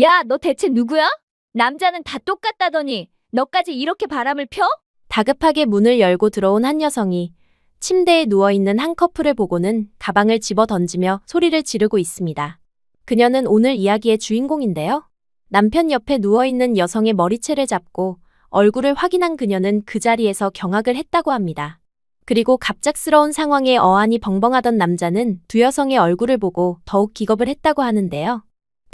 야, 너 대체 누구야? 남자는 다 똑같다더니 너까지 이렇게 바람을 펴? 다급하게 문을 열고 들어온 한 여성이 침대에 누워있는 한 커플을 보고는 가방을 집어 던지며 소리를 지르고 있습니다. 그녀는 오늘 이야기의 주인공인데요. 남편 옆에 누워있는 여성의 머리채를 잡고 얼굴을 확인한 그녀는 그 자리에서 경악을 했다고 합니다. 그리고 갑작스러운 상황에 어안이 벙벙하던 남자는 두 여성의 얼굴을 보고 더욱 기겁을 했다고 하는데요.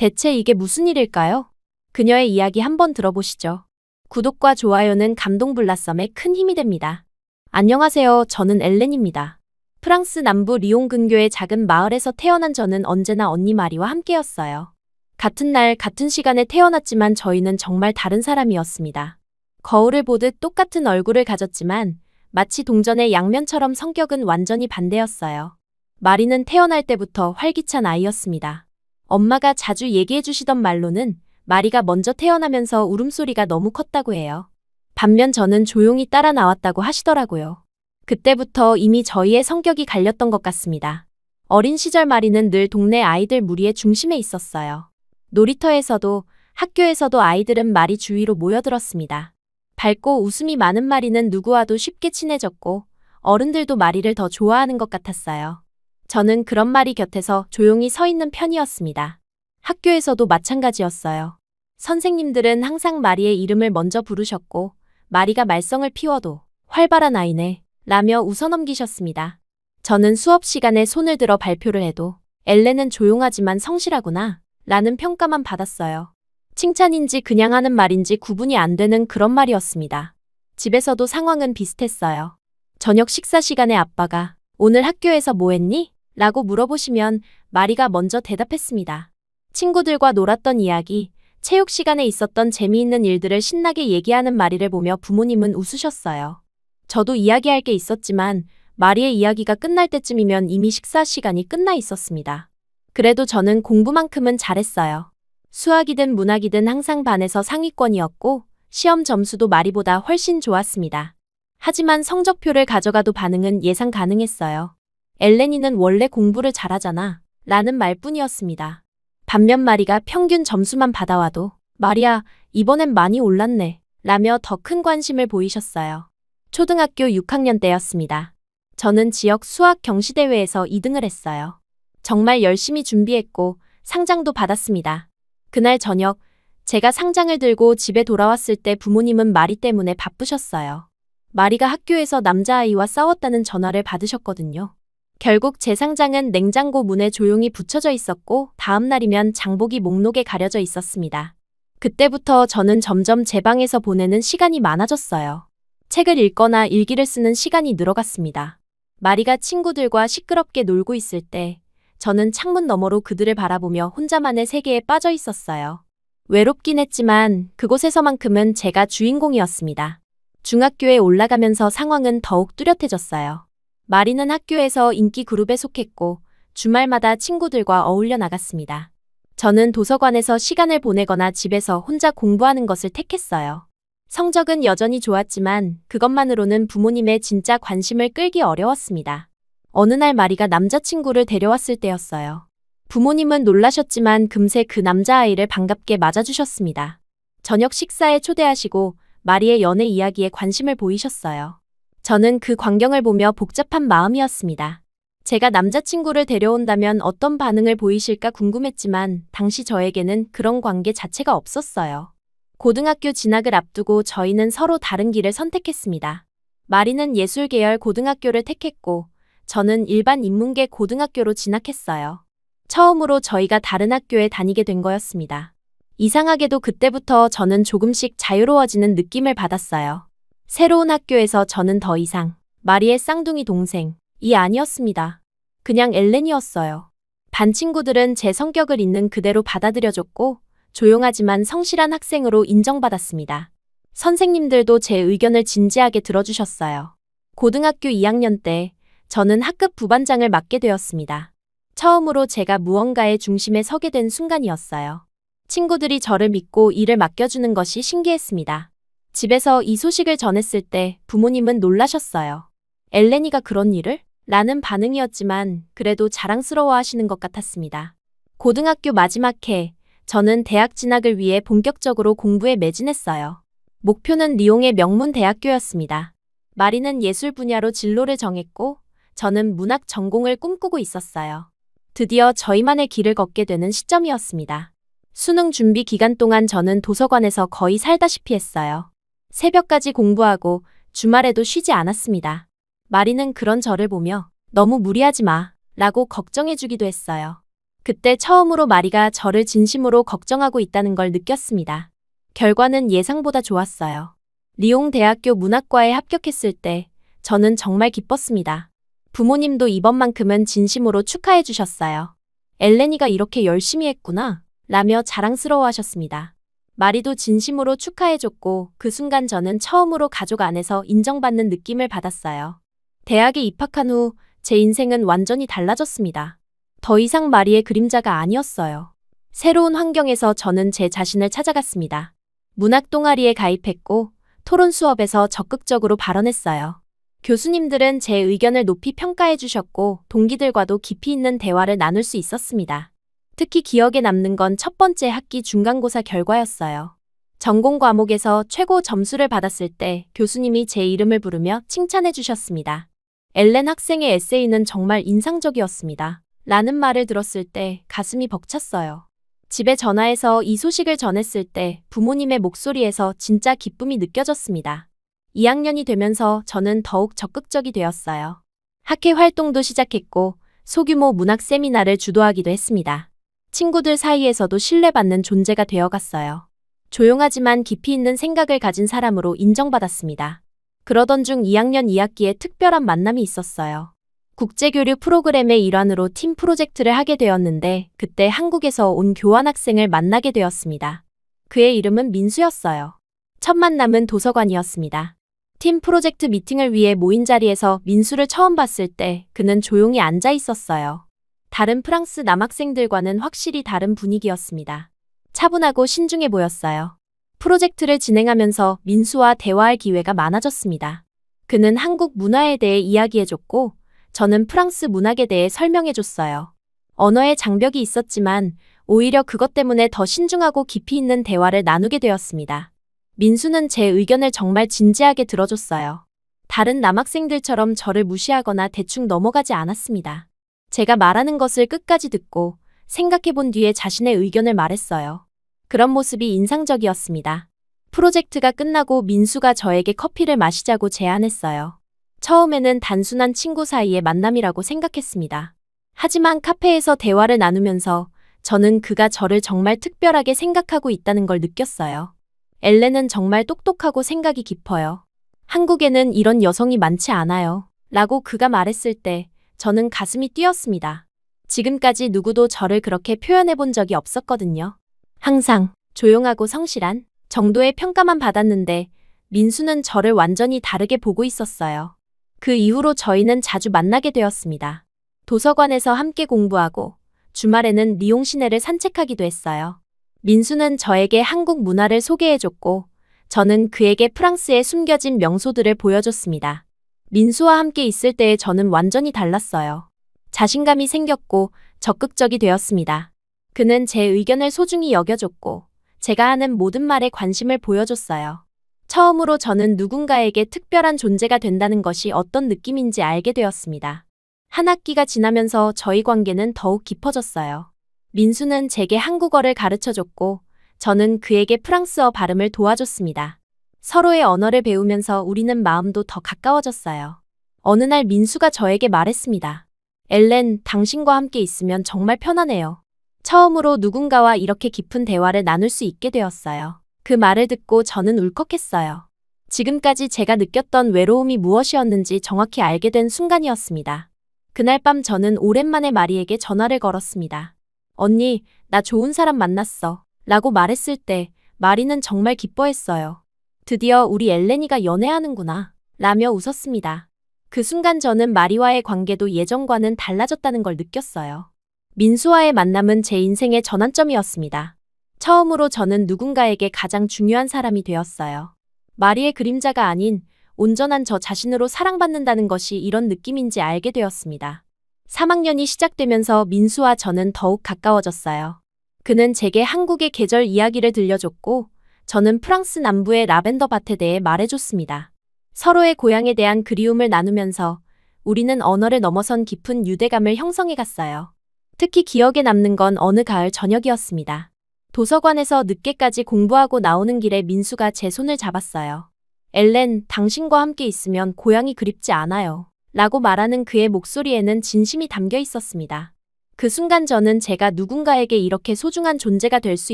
대체 이게 무슨 일일까요? 그녀의 이야기 한번 들어보시죠. 구독과 좋아요는 감동블라썸에 큰 힘이 됩니다. 안녕하세요. 저는 엘렌입니다. 프랑스 남부 리옹 근교의 작은 마을에서 태어난 저는 언제나 언니 마리와 함께였어요. 같은 날, 같은 시간에 태어났지만 저희는 정말 다른 사람이었습니다. 거울을 보듯 똑같은 얼굴을 가졌지만 마치 동전의 양면처럼 성격은 완전히 반대였어요. 마리는 태어날 때부터 활기찬 아이였습니다. 엄마가 자주 얘기해 주시던 말로는 마리가 먼저 태어나면서 울음소리가 너무 컸다고 해요. 반면 저는 조용히 따라 나왔다고 하시더라고요. 그때부터 이미 저희의 성격이 갈렸던 것 같습니다. 어린 시절 마리는 늘 동네 아이들 무리의 중심에 있었어요. 놀이터에서도 학교에서도 아이들은 마리 주위로 모여들었습니다. 밝고 웃음이 많은 마리는 누구와도 쉽게 친해졌고 어른들도 마리를 더 좋아하는 것 같았어요. 저는 그런 마리 곁에서 조용히 서 있는 편이었습니다. 학교에서도 마찬가지였어요. 선생님들은 항상 마리의 이름을 먼저 부르셨고 마리가 말썽을 피워도 활발한 아이네 라며 웃어넘기셨습니다. 저는 수업 시간에 손을 들어 발표를 해도 엘렌은 조용하지만 성실하구나 라는 평가만 받았어요. 칭찬인지 그냥 하는 말인지 구분이 안 되는 그런 말이었습니다. 집에서도 상황은 비슷했어요. 저녁 식사 시간에 아빠가 오늘 학교에서 뭐 했니? 라고 물어보시면 마리가 먼저 대답했습니다. 친구들과 놀았던 이야기, 체육 시간에 있었던 재미있는 일들을 신나게 얘기하는 마리를 보며 부모님은 웃으셨어요. 저도 이야기할 게 있었지만 마리의 이야기가 끝날 때쯤이면 이미 식사 시간이 끝나 있었습니다. 그래도 저는 공부만큼은 잘했어요. 수학이든 문학이든 항상 반에서 상위권이었고 시험 점수도 마리보다 훨씬 좋았습니다. 하지만 성적표를 가져가도 반응은 예상 가능했어요. 엘렌이는 원래 공부를 잘하잖아 라는 말뿐이었습니다. 반면 마리가 평균 점수만 받아와도 마리야, 이번엔 많이 올랐네 라며 더 큰 관심을 보이셨어요. 초등학교 6학년 때였습니다. 저는 지역 수학 경시대회에서 2등을 했어요. 정말 열심히 준비했고 상장도 받았습니다. 그날 저녁, 제가 상장을 들고 집에 돌아왔을 때 부모님은 마리 때문에 바쁘셨어요. 마리가 학교에서 남자아이와 싸웠다는 전화를 받으셨거든요. 결국 제 상장은 냉장고 문에 조용히 붙여져 있었고 다음 날이면 장보기 목록에 가려져 있었습니다. 그때부터 저는 점점 제 방에서 보내는 시간이 많아졌어요. 책을 읽거나 일기를 쓰는 시간이 늘어갔습니다. 마리가 친구들과 시끄럽게 놀고 있을 때 저는 창문 너머로 그들을 바라보며 혼자만의 세계에 빠져 있었어요. 외롭긴 했지만 그곳에서만큼은 제가 주인공이었습니다. 중학교에 올라가면서 상황은 더욱 뚜렷해졌어요. 마리는 학교에서 인기 그룹에 속했고 주말마다 친구들과 어울려 나갔습니다. 저는 도서관에서 시간을 보내거나 집에서 혼자 공부하는 것을 택했어요. 성적은 여전히 좋았지만 그것만으로는 부모님의 진짜 관심을 끌기 어려웠습니다. 어느 날 마리가 남자친구를 데려왔을 때였어요. 부모님은 놀라셨지만 금세 그 남자아이를 반갑게 맞아주셨습니다. 저녁 식사에 초대하시고 마리의 연애 이야기에 관심을 보이셨어요. 저는 그 광경을 보며 복잡한 마음이었습니다. 제가 남자친구를 데려온다면 어떤 반응을 보이실까 궁금했지만 당시 저에게는 그런 관계 자체가 없었어요. 고등학교 진학을 앞두고 저희는 서로 다른 길을 선택했습니다. 마리는 예술 계열 고등학교를 택했고 저는 일반 인문계 고등학교로 진학했어요. 처음으로 저희가 다른 학교에 다니게 된 거였습니다. 이상하게도 그때부터 저는 조금씩 자유로워지는 느낌을 받았어요. 새로운 학교에서 저는 더 이상 마리의 쌍둥이 동생이 아니었습니다. 그냥 엘렌이었어요. 반 친구들은 제 성격을 있는 그대로 받아들여줬고 조용하지만 성실한 학생으로 인정받았습니다. 선생님들도 제 의견을 진지하게 들어주셨어요. 고등학교 2학년 때 저는 학급 부반장을 맡게 되었습니다. 처음으로 제가 무언가의 중심에 서게 된 순간이었어요. 친구들이 저를 믿고 일을 맡겨주는 것이 신기했습니다. 집에서 이 소식을 전했을 때 부모님은 놀라셨어요. 엘렌이가 그런 일을? 라는 반응이었지만 그래도 자랑스러워 하시는 것 같았습니다. 고등학교 마지막 해, 저는 대학 진학을 위해 본격적으로 공부에 매진했어요. 목표는 리옹의 명문 대학교였습니다. 마리는 예술 분야로 진로를 정했고 저는 문학 전공을 꿈꾸고 있었어요. 드디어 저희만의 길을 걷게 되는 시점이었습니다. 수능 준비 기간 동안 저는 도서관에서 거의 살다시피 했어요. 새벽까지 공부하고 주말에도 쉬지 않았습니다. 마리는 그런 저를 보며 너무 무리하지 마 라고 걱정해주기도 했어요. 그때 처음으로 마리가 저를 진심으로 걱정하고 있다는 걸 느꼈습니다. 결과는 예상보다 좋았어요. 리옹 대학교 문학과에 합격했을 때 저는 정말 기뻤습니다. 부모님도 이번만큼은 진심으로 축하해 주셨어요. 엘레니가 이렇게 열심히 했구나 라며 자랑스러워 하셨습니다. 마리도 진심으로 축하해 줬고 그 순간 저는 처음으로 가족 안에서 인정받는 느낌을 받았어요. 대학에 입학한 후 제 인생은 완전히 달라졌습니다. 더 이상 마리의 그림자가 아니었어요. 새로운 환경에서 저는 제 자신을 찾아갔습니다. 문학 동아리에 가입했고 토론 수업에서 적극적으로 발언했어요. 교수님들은 제 의견을 높이 평가해 주셨고 동기들과도 깊이 있는 대화를 나눌 수 있었습니다. 특히 기억에 남는 건 첫 번째 학기 중간고사 결과였어요. 전공 과목에서 최고 점수를 받았을 때 교수님이 제 이름을 부르며 칭찬해 주셨습니다. 엘렌 학생의 에세이는 정말 인상적이었습니다. 라는 말을 들었을 때 가슴이 벅찼어요. 집에 전화해서 이 소식을 전했을 때 부모님의 목소리에서 진짜 기쁨이 느껴졌습니다. 2학년이 되면서 저는 더욱 적극적이 되었어요. 학회 활동도 시작했고 소규모 문학 세미나를 주도하기도 했습니다. 친구들 사이에서도 신뢰받는 존재가 되어갔어요. 조용하지만 깊이 있는 생각을 가진 사람으로 인정받았습니다. 그러던 중 2학년 2학기에 특별한 만남이 있었어요. 국제교류 프로그램의 일환으로 팀 프로젝트를 하게 되었는데 그때 한국에서 온 교환학생을 만나게 되었습니다. 그의 이름은 민수였어요. 첫 만남은 도서관이었습니다. 팀 프로젝트 미팅을 위해 모인 자리에서 민수를 처음 봤을 때 그는 조용히 앉아 있었어요. 다른 프랑스 남학생들과는 확실히 다른 분위기였습니다. 차분하고 신중해 보였어요. 프로젝트를 진행하면서 민수와 대화할 기회가 많아졌습니다. 그는 한국 문화에 대해 이야기해줬고 저는 프랑스 문학에 대해 설명해줬어요. 언어의 장벽이 있었지만 오히려 그것 때문에 더 신중하고 깊이 있는 대화를 나누게 되었습니다. 민수는 제 의견을 정말 진지하게 들어줬어요. 다른 남학생들처럼 저를 무시하거나 대충 넘어가지 않았습니다. 제가 말하는 것을 끝까지 듣고 생각해본 뒤에 자신의 의견을 말했어요. 그런 모습이 인상적이었습니다. 프로젝트가 끝나고 민수가 저에게 커피를 마시자고 제안했어요. 처음에는 단순한 친구 사이의 만남이라고 생각했습니다. 하지만 카페에서 대화를 나누면서 저는 그가 저를 정말 특별하게 생각하고 있다는 걸 느꼈어요. 엘렌은 정말 똑똑하고 생각이 깊어요. 한국에는 이런 여성이 많지 않아요. 라고 그가 말했을 때 저는 가슴이 뛰었습니다. 지금까지 누구도 저를 그렇게 표현해 본 적이 없었거든요. 항상 조용하고 성실한 정도의 평가만 받았는데 민수는 저를 완전히 다르게 보고 있었어요. 그 이후로 저희는 자주 만나게 되었습니다. 도서관에서 함께 공부하고 주말에는 리옹 시내를 산책하기도 했어요. 민수는 저에게 한국 문화를 소개해줬고 저는 그에게 프랑스의 숨겨진 명소들을 보여줬습니다. 민수와 함께 있을 때의 저는 완전히 달랐어요. 자신감이 생겼고 적극적이 되었습니다. 그는 제 의견을 소중히 여겨줬고 제가 하는 모든 말에 관심을 보여줬어요. 처음으로 저는 누군가에게 특별한 존재가 된다는 것이 어떤 느낌인지 알게 되었습니다. 한 학기가 지나면서 저희 관계는 더욱 깊어졌어요. 민수는 제게 한국어를 가르쳐줬고 저는 그에게 프랑스어 발음을 도와줬습니다. 서로의 언어를 배우면서 우리는 마음도 더 가까워졌어요. 어느 날 민수가 저에게 말했습니다. 엘렌, 당신과 함께 있으면 정말 편하네요. 처음으로 누군가와 이렇게 깊은 대화를 나눌 수 있게 되었어요. 그 말을 듣고 저는 울컥했어요. 지금까지 제가 느꼈던 외로움이 무엇이었는지 정확히 알게 된 순간이었습니다. 그날 밤 저는 오랜만에 마리에게 전화를 걸었습니다. 언니, 나 좋은 사람 만났어. 라고 말했을 때 마리는 정말 기뻐했어요. 드디어 우리 엘레니가 연애하는구나. 라며 웃었습니다. 그 순간 저는 마리와의 관계도 예전과는 달라졌다는 걸 느꼈어요. 민수와의 만남은 제 인생의 전환점이었습니다. 처음으로 저는 누군가에게 가장 중요한 사람이 되었어요. 마리의 그림자가 아닌 온전한 저 자신으로 사랑받는다는 것이 이런 느낌인지 알게 되었습니다. 3학년이 시작되면서 민수와 저는 더욱 가까워졌어요. 그는 제게 한국의 계절 이야기를 들려줬고, 저는 프랑스 남부의 라벤더 밭에 대해 말해줬습니다. 서로의 고향에 대한 그리움을 나누면서 우리는 언어를 넘어선 깊은 유대감을 형성해 갔어요. 특히 기억에 남는 건 어느 가을 저녁이었습니다. 도서관에서 늦게까지 공부하고 나오는 길에 민수가 제 손을 잡았어요. 엘렌, 당신과 함께 있으면 고향이 그립지 않아요. 라고 말하는 그의 목소리에는 진심이 담겨 있었습니다. 그 순간 저는 제가 누군가에게 이렇게 소중한 존재가 될 수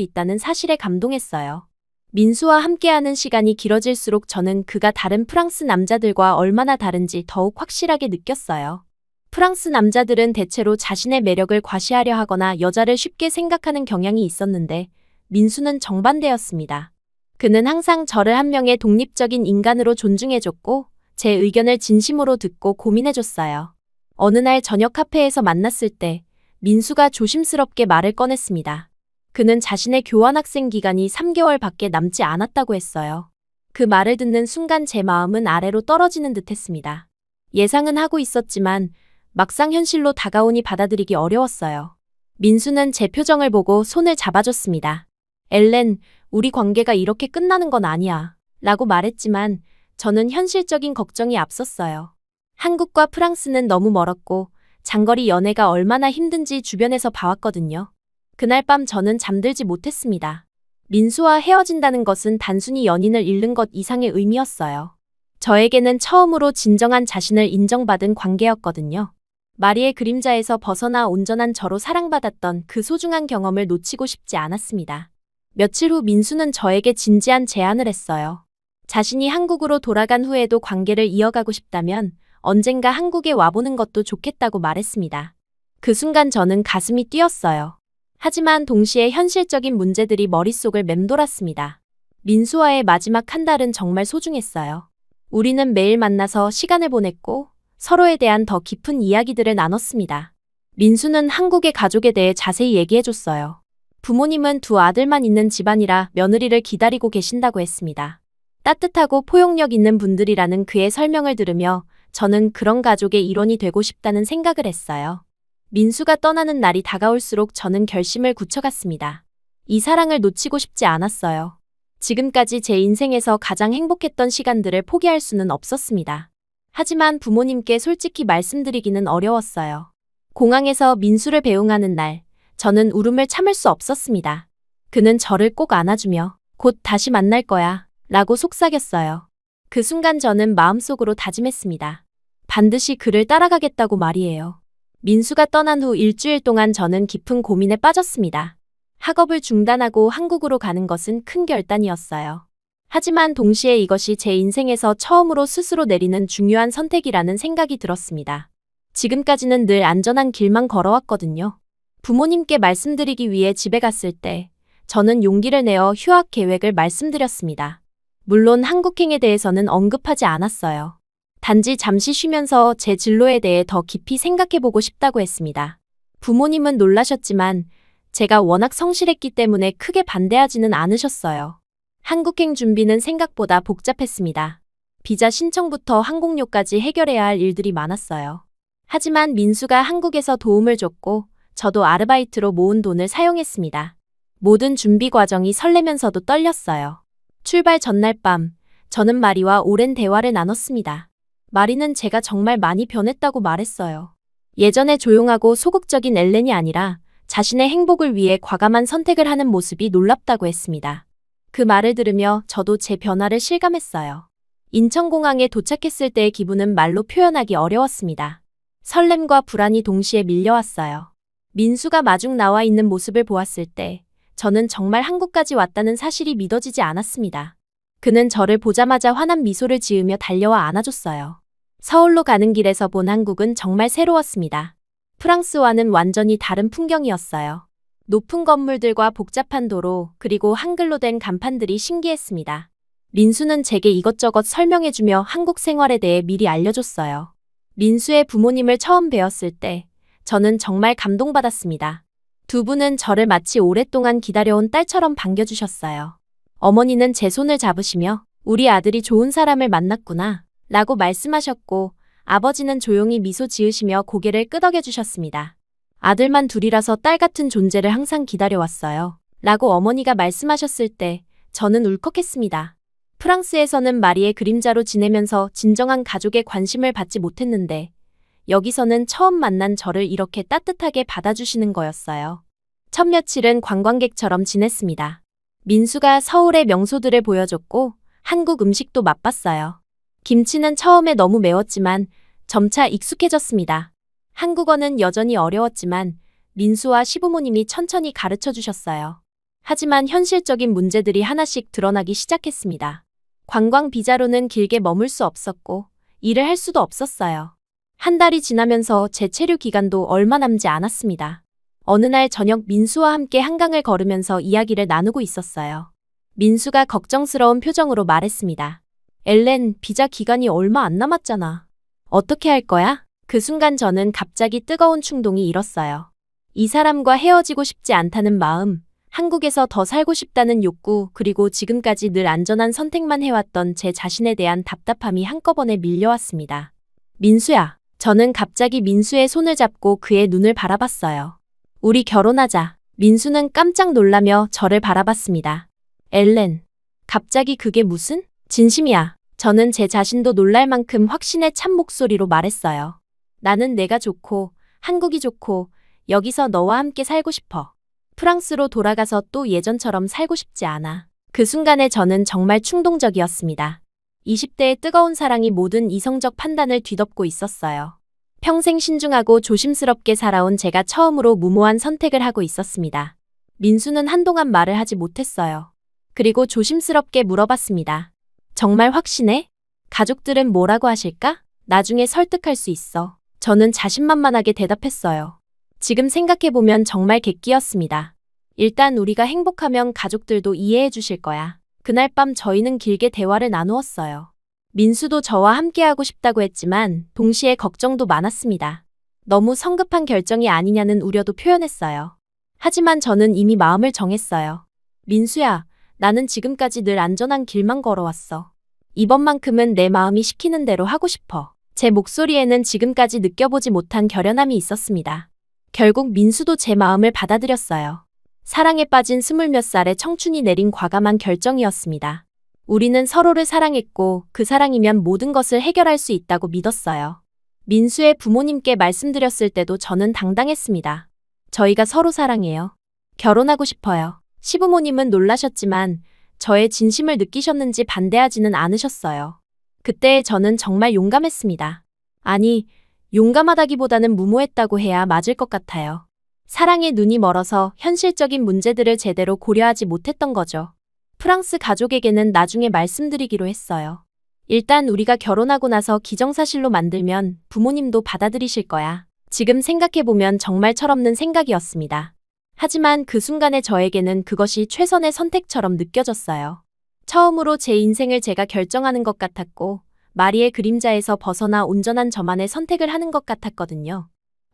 있다는 사실에 감동했어요. 민수와 함께하는 시간이 길어질수록 저는 그가 다른 프랑스 남자들과 얼마나 다른지 더욱 확실하게 느꼈어요. 프랑스 남자들은 대체로 자신의 매력을 과시하려 하거나 여자를 쉽게 생각하는 경향이 있었는데 민수는 정반대였습니다. 그는 항상 저를 한 명의 독립적인 인간으로 존중해줬고 제 의견을 진심으로 듣고 고민해줬어요. 어느 날 저녁 카페에서 만났을 때 민수가 조심스럽게 말을 꺼냈습니다. 그는 자신의 교환학생 기간이 3개월밖에 남지 않았다고 했어요. 그 말을 듣는 순간 제 마음은 아래로 떨어지는 듯했습니다. 예상은 하고 있었지만 막상 현실로 다가오니 받아들이기 어려웠어요. 민수는 제 표정을 보고 손을 잡아줬습니다. 엘렌, 우리 관계가 이렇게 끝나는 건 아니야. 라고 말했지만 저는 현실적인 걱정이 앞섰어요. 한국과 프랑스는 너무 멀었고 장거리 연애가 얼마나 힘든지 주변에서 봐왔거든요. 그날 밤 저는 잠들지 못했습니다. 민수와 헤어진다는 것은 단순히 연인을 잃는 것 이상의 의미였어요. 저에게는 처음으로 진정한 자신을 인정받은 관계였거든요. 마리의 그림자에서 벗어나 온전한 저로 사랑받았던 그 소중한 경험을 놓치고 싶지 않았습니다. 며칠 후 민수는 저에게 진지한 제안을 했어요. 자신이 한국으로 돌아간 후에도 관계를 이어가고 싶다면 언젠가 한국에 와보는 것도 좋겠다고 말했습니다. 그 순간 저는 가슴이 뛰었어요. 하지만 동시에 현실적인 문제들이 머릿속을 맴돌았습니다. 민수와의 마지막 한 달은 정말 소중했어요. 우리는 매일 만나서 시간을 보냈고 서로에 대한 더 깊은 이야기들을 나눴습니다. 민수는 한국의 가족에 대해 자세히 얘기해줬어요. 부모님은 두 아들만 있는 집안이라 며느리를 기다리고 계신다고 했습니다. 따뜻하고 포용력 있는 분들이라는 그의 설명을 들으며 저는 그런 가족의 일원이 되고 싶다는 생각을 했어요. 민수가 떠나는 날이 다가올수록 저는 결심을 굳혀갔습니다. 이 사랑을 놓치고 싶지 않았어요. 지금까지 제 인생에서 가장 행복했던 시간들을 포기할 수는 없었습니다. 하지만 부모님께 솔직히 말씀드리기는 어려웠어요. 공항에서 민수를 배웅하는 날, 저는 울음을 참을 수 없었습니다. 그는 저를 꼭 안아주며 곧 다시 만날 거야 라고 속삭였어요. 그 순간 저는 마음속으로 다짐했습니다. 반드시 그를 따라가겠다고 말이에요. 민수가 떠난 후 일주일 동안 저는 깊은 고민에 빠졌습니다. 학업을 중단하고 한국으로 가는 것은 큰 결단이었어요. 하지만 동시에 이것이 제 인생에서 처음으로 스스로 내리는 중요한 선택이라는 생각이 들었습니다. 지금까지는 늘 안전한 길만 걸어왔거든요. 부모님께 말씀드리기 위해 집에 갔을 때 저는 용기를 내어 휴학 계획을 말씀드렸습니다. 물론 한국행에 대해서는 언급하지 않았어요. 단지 잠시 쉬면서 제 진로에 대해 더 깊이 생각해보고 싶다고 했습니다. 부모님은 놀라셨지만 제가 워낙 성실했기 때문에 크게 반대하지는 않으셨어요. 한국행 준비는 생각보다 복잡했습니다. 비자 신청부터 항공료까지 해결해야 할 일들이 많았어요. 하지만 민수가 한국에서 도움을 줬고 저도 아르바이트로 모은 돈을 사용했습니다. 모든 준비 과정이 설레면서도 떨렸어요. 출발 전날 밤, 저는 마리와 오랜 대화를 나눴습니다. 마리는 제가 정말 많이 변했다고 말했어요. 예전에 조용하고 소극적인 엘렌이 아니라 자신의 행복을 위해 과감한 선택을 하는 모습이 놀랍다고 했습니다. 그 말을 들으며 저도 제 변화를 실감했어요. 인천공항에 도착했을 때의 기분은 말로 표현하기 어려웠습니다. 설렘과 불안이 동시에 밀려왔어요. 민수가 마중 나와 있는 모습을 보았을 때 저는 정말 한국까지 왔다는 사실이 믿어지지 않았습니다. 그는 저를 보자마자 환한 미소를 지으며 달려와 안아줬어요. 서울로 가는 길에서 본 한국은 정말 새로웠습니다. 프랑스와는 완전히 다른 풍경이었어요. 높은 건물들과 복잡한 도로, 그리고 한글로 된 간판들이 신기했습니다. 민수는 제게 이것저것 설명해주며 한국 생활에 대해 미리 알려줬어요. 민수의 부모님을 처음 뵈었을 때 저는 정말 감동받았습니다. 두 분은 저를 마치 오랫동안 기다려온 딸처럼 반겨주셨어요. 어머니는 제 손을 잡으시며 우리 아들이 좋은 사람을 만났구나 라고 말씀하셨고 아버지는 조용히 미소 지으시며 고개를 끄덕여 주셨습니다. 아들만 둘이라서 딸 같은 존재를 항상 기다려왔어요. 라고 어머니가 말씀하셨을 때 저는 울컥했습니다. 프랑스에서는 마리의 그림자로 지내면서 진정한 가족의 관심을 받지 못했는데 여기서는 처음 만난 저를 이렇게 따뜻하게 받아주시는 거였어요. 첫 며칠은 관광객처럼 지냈습니다. 민수가 서울의 명소들을 보여줬고 한국 음식도 맛봤어요. 김치는 처음에 너무 매웠지만 점차 익숙해졌습니다. 한국어는 여전히 어려웠지만 민수와 시부모님이 천천히 가르쳐 주셨어요. 하지만 현실적인 문제들이 하나씩 드러나기 시작했습니다. 관광 비자로는 길게 머물 수 없었고 일을 할 수도 없었어요. 한 달이 지나면서 제 체류 기간도 얼마 남지 않았습니다. 어느 날 저녁 민수와 함께 한강을 걸으면서 이야기를 나누고 있었어요. 민수가 걱정스러운 표정으로 말했습니다. 엘렌, 비자 기간이 얼마 안 남았잖아. 어떻게 할 거야? 그 순간 저는 갑자기 뜨거운 충동이 일었어요. 이 사람과 헤어지고 싶지 않다는 마음, 한국에서 더 살고 싶다는 욕구, 그리고 지금까지 늘 안전한 선택만 해왔던 제 자신에 대한 답답함이 한꺼번에 밀려왔습니다. 민수야. 저는 갑자기 민수의 손을 잡고 그의 눈을 바라봤어요. 우리 결혼하자. 민수는 깜짝 놀라며 저를 바라봤습니다. 엘렌. 갑자기 그게 무슨? 진심이야. 저는 제 자신도 놀랄 만큼 확신에 찬 목소리로 말했어요. 나는 내가 좋고, 한국이 좋고, 여기서 너와 함께 살고 싶어. 프랑스로 돌아가서 또 예전처럼 살고 싶지 않아. 그 순간에 저는 정말 충동적이었습니다. 20대의 뜨거운 사랑이 모든 이성적 판단을 뒤덮고 있었어요. 평생 신중하고 조심스럽게 살아온 제가 처음으로 무모한 선택을 하고 있었습니다. 민수는 한동안 말을 하지 못했어요. 그리고 조심스럽게 물어봤습니다. 정말 확신해? 가족들은 뭐라고 하실까? 나중에 설득할 수 있어. 저는 자신만만하게 대답했어요. 지금 생각해보면 정말 객기였습니다. 일단 우리가 행복하면 가족들도 이해해 주실 거야. 그날 밤 저희는 길게 대화를 나누었어요. 민수도 저와 함께하고 싶다고 했지만 동시에 걱정도 많았습니다. 너무 성급한 결정이 아니냐는 우려도 표현했어요. 하지만 저는 이미 마음을 정했어요. 민수야, 나는 지금까지 늘 안전한 길만 걸어왔어. 이번만큼은 내 마음이 시키는 대로 하고 싶어. 제 목소리에는 지금까지 느껴보지 못한 결연함이 있었습니다. 결국 민수도 제 마음을 받아들였어요. 사랑에 빠진 20몇 살의 청춘이 내린 과감한 결정이었습니다. 우리는 서로를 사랑했고 그 사랑이면 모든 것을 해결할 수 있다고 믿었어요. 민수의 부모님께 말씀드렸을 때도 저는 당당했습니다. 저희가 서로 사랑해요. 결혼하고 싶어요. 시부모님은 놀라셨지만 저의 진심을 느끼셨는지 반대하지는 않으셨어요. 그때 저는 정말 용감했습니다. 아니, 용감하다기보다는 무모했다고 해야 맞을 것 같아요. 사랑에 눈이 멀어서 현실적인 문제들을 제대로 고려하지 못했던 거죠. 프랑스 가족에게는 나중에 말씀드리기로 했어요. 일단 우리가 결혼하고 나서 기정사실로 만들면 부모님도 받아들이실 거야. 지금 생각해보면 정말 철없는 생각이었습니다. 하지만 그 순간에 저에게는 그것이 최선의 선택처럼 느껴졌어요. 처음으로 제 인생을 제가 결정하는 것 같았고 마리의 그림자에서 벗어나 온전한 저만의 선택을 하는 것 같았거든요.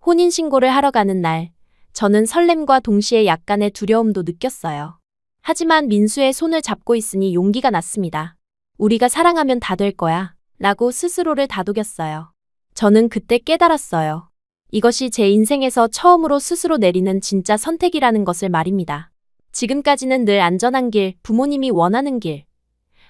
혼인신고를 하러 가는 날, 저는 설렘과 동시에 약간의 두려움도 느꼈어요. 하지만 민수의 손을 잡고 있으니 용기가 났습니다. 우리가 사랑하면 다 될 거야 라고 스스로를 다독였어요. 저는 그때 깨달았어요. 이것이 제 인생에서 처음으로 스스로 내리는 진짜 선택이라는 것을 말입니다. 지금까지는 늘 안전한 길, 부모님이 원하는 길,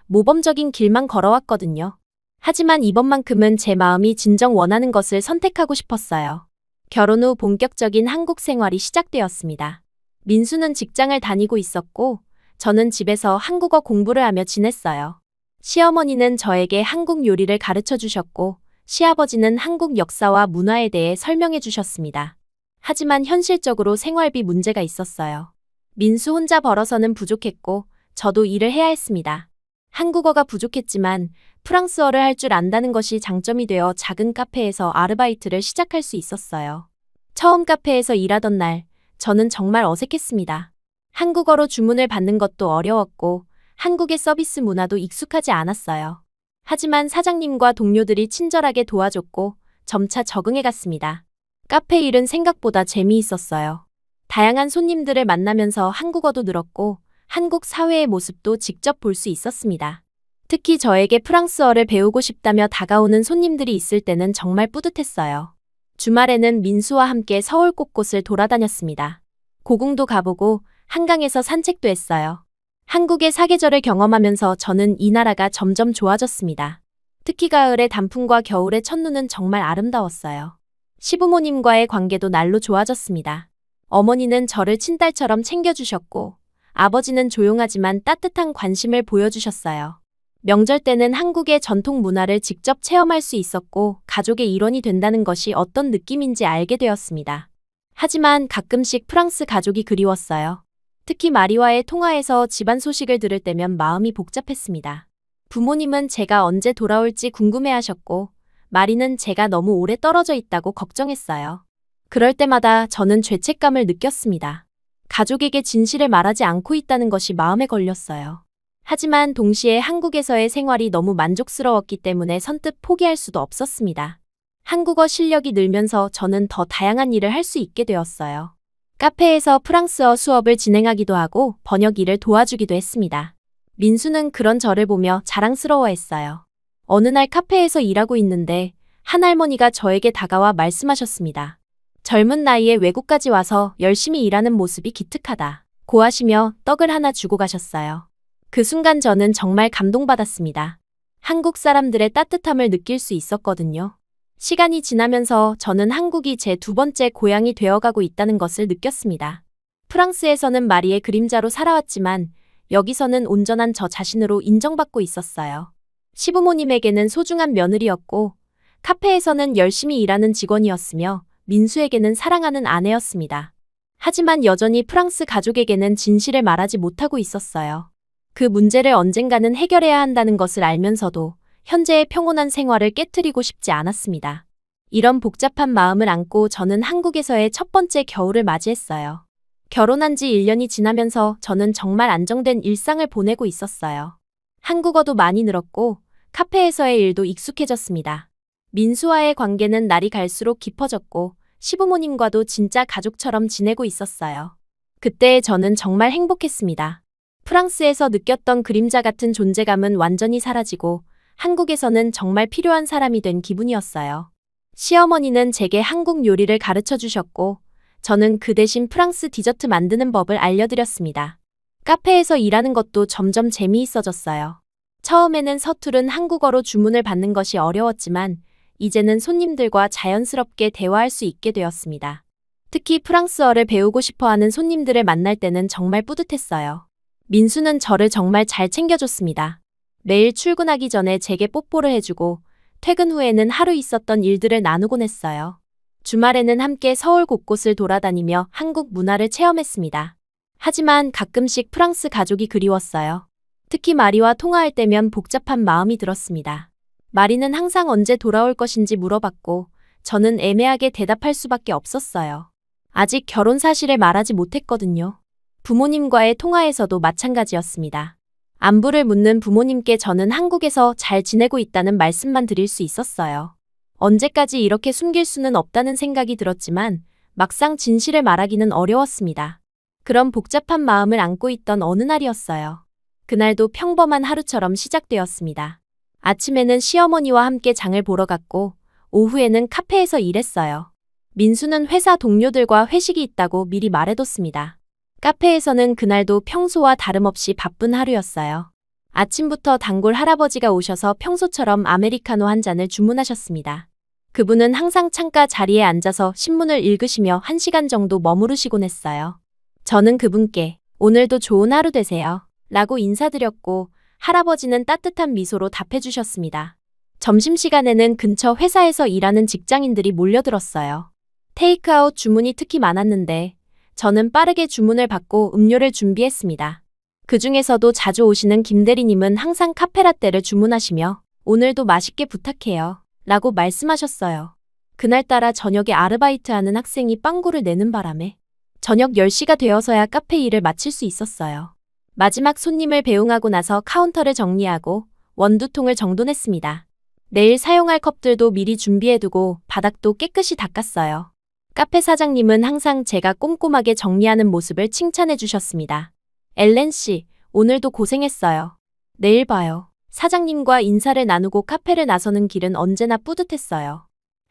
모범적인 길만 걸어왔거든요. 하지만 이번만큼은 제 마음이 진정 원하는 것을 선택하고 싶었어요. 결혼 후 본격적인 한국 생활이 시작되었습니다. 민수는 직장을 다니고 있었고 저는 집에서 한국어 공부를 하며 지냈어요. 시어머니는 저에게 한국 요리를 가르쳐 주셨고 시아버지는 한국 역사와 문화에 대해 설명해 주셨습니다. 하지만 현실적으로 생활비 문제가 있었어요. 민수 혼자 벌어서는 부족했고 저도 일을 해야 했습니다. 한국어가 부족했지만 프랑스어를 할 줄 안다는 것이 장점이 되어 작은 카페에서 아르바이트를 시작할 수 있었어요. 처음 카페에서 일하던 날, 저는 정말 어색했습니다. 한국어로 주문을 받는 것도 어려웠고 한국의 서비스 문화도 익숙하지 않았어요. 하지만 사장님과 동료들이 친절하게 도와줬고 점차 적응해갔습니다. 카페 일은 생각보다 재미있었어요. 다양한 손님들을 만나면서 한국어도 늘었고 한국 사회의 모습도 직접 볼 수 있었습니다. 특히 저에게 프랑스어를 배우고 싶다며 다가오는 손님들이 있을 때는 정말 뿌듯했어요. 주말에는 민수와 함께 서울 곳곳을 돌아다녔습니다. 고궁도 가보고 한강에서 산책도 했어요. 한국의 사계절을 경험하면서 저는 이 나라가 점점 좋아졌습니다. 특히 가을의 단풍과 겨울의 첫눈은 정말 아름다웠어요. 시부모님과의 관계도 날로 좋아졌습니다. 어머니는 저를 친딸처럼 챙겨주셨고, 아버지는 조용하지만 따뜻한 관심을 보여주셨어요. 명절 때는 한국의 전통 문화를 직접 체험할 수 있었고, 가족의 일원이 된다는 것이 어떤 느낌인지 알게 되었습니다. 하지만 가끔씩 프랑스 가족이 그리웠어요. 특히 마리와의 통화에서 집안 소식을 들을 때면 마음이 복잡했습니다. 부모님은 제가 언제 돌아올지 궁금해하셨고, 마리는 제가 너무 오래 떨어져 있다고 걱정했어요. 그럴 때마다 저는 죄책감을 느꼈습니다. 가족에게 진실을 말하지 않고 있다는 것이 마음에 걸렸어요. 하지만 동시에 한국에서의 생활이 너무 만족스러웠기 때문에 선뜻 포기할 수도 없었습니다. 한국어 실력이 늘면서 저는 더 다양한 일을 할 수 있게 되었어요. 카페에서 프랑스어 수업을 진행하기도 하고 번역 일을 도와주기도 했습니다. 민수는 그런 저를 보며 자랑스러워했어요. 어느 날 카페에서 일하고 있는데 한 할머니가 저에게 다가와 말씀하셨습니다. 젊은 나이에 외국까지 와서 열심히 일하는 모습이 기특하다. 고하시며 떡을 하나 주고 가셨어요. 그 순간 저는 정말 감동받았습니다. 한국 사람들의 따뜻함을 느낄 수 있었거든요. 시간이 지나면서 저는 한국이 제 두 번째 고향이 되어가고 있다는 것을 느꼈습니다. 프랑스에서는 마리의 그림자로 살아왔지만 여기서는 온전한 저 자신으로 인정받고 있었어요. 시부모님에게는 소중한 며느리였고 카페에서는 열심히 일하는 직원이었으며 민수에게는 사랑하는 아내였습니다. 하지만 여전히 프랑스 가족에게는 진실을 말하지 못하고 있었어요. 그 문제를 언젠가는 해결해야 한다는 것을 알면서도 현재의 평온한 생활을 깨트리고 싶지 않았습니다. 이런 복잡한 마음을 안고 저는 한국에서의 첫 번째 겨울을 맞이했어요. 결혼한 지 1년이 지나면서 저는 정말 안정된 일상을 보내고 있었어요. 한국어도 많이 늘었고 카페에서의 일도 익숙해졌습니다. 민수와의 관계는 날이 갈수록 깊어졌고 시부모님과도 진짜 가족처럼 지내고 있었어요. 그때 저는 정말 행복했습니다. 프랑스에서 느꼈던 그림자 같은 존재감은 완전히 사라지고 한국에서는 정말 필요한 사람이 된 기분이었어요. 시어머니는 제게 한국 요리를 가르쳐 주셨고 저는 그 대신 프랑스 디저트 만드는 법을 알려드렸습니다. 카페에서 일하는 것도 점점 재미있어졌어요. 처음에는 서투른 한국어로 주문을 받는 것이 어려웠지만 이제는 손님들과 자연스럽게 대화할 수 있게 되었습니다. 특히 프랑스어를 배우고 싶어하는 손님들을 만날 때는 정말 뿌듯했어요. 민수는 저를 정말 잘 챙겨줬습니다. 매일 출근하기 전에 제게 뽀뽀를 해주고 퇴근 후에는 하루 있었던 일들을 나누곤 했어요. 주말에는 함께 서울 곳곳을 돌아다니며 한국 문화를 체험했습니다. 하지만 가끔씩 프랑스 가족이 그리웠어요. 특히 마리와 통화할 때면 복잡한 마음이 들었습니다. 마리는 항상 언제 돌아올 것인지 물어봤고 저는 애매하게 대답할 수밖에 없었어요. 아직 결혼 사실을 말하지 못했거든요. 부모님과의 통화에서도 마찬가지였습니다. 안부를 묻는 부모님께 저는 한국에서 잘 지내고 있다는 말씀만 드릴 수 있었어요. 언제까지 이렇게 숨길 수는 없다는 생각이 들었지만 막상 진실을 말하기는 어려웠습니다. 그런 복잡한 마음을 안고 있던 어느 날이었어요. 그날도 평범한 하루처럼 시작되었습니다. 아침에는 시어머니와 함께 장을 보러 갔고 오후에는 카페에서 일했어요. 민수는 회사 동료들과 회식이 있다고 미리 말해뒀습니다. 카페에서는 그날도 평소와 다름없이 바쁜 하루였어요. 아침부터 단골 할아버지가 오셔서 평소처럼 아메리카노 한 잔을 주문하셨습니다. 그분은 항상 창가 자리에 앉아서 신문을 읽으시며 1시간 정도 머무르시곤 했어요. 저는 그분께 오늘도 좋은 하루 되세요 라고 인사드렸고 할아버지는 따뜻한 미소로 답해주셨습니다. 점심시간에는 근처 회사에서 일하는 직장인들이 몰려들었어요. 테이크아웃 주문이 특히 많았는데 저는 빠르게 주문을 받고 음료를 준비했습니다. 그 중에서도 자주 오시는 김대리님은 항상 카페라떼를 주문하시며 오늘도 맛있게 부탁해요 라고 말씀하셨어요. 그날따라 저녁에 아르바이트하는 학생이 빵구를 내는 바람에 저녁 10시가 되어서야 카페 일을 마칠 수 있었어요. 마지막 손님을 배웅하고 나서 카운터를 정리하고 원두통을 정돈했습니다. 내일 사용할 컵들도 미리 준비해두고 바닥도 깨끗이 닦았어요. 카페 사장님은 항상 제가 꼼꼼하게 정리하는 모습을 칭찬해 주셨습니다. 엘렌 씨, 오늘도 고생했어요. 내일 봐요. 사장님과 인사를 나누고 카페를 나서는 길은 언제나 뿌듯했어요.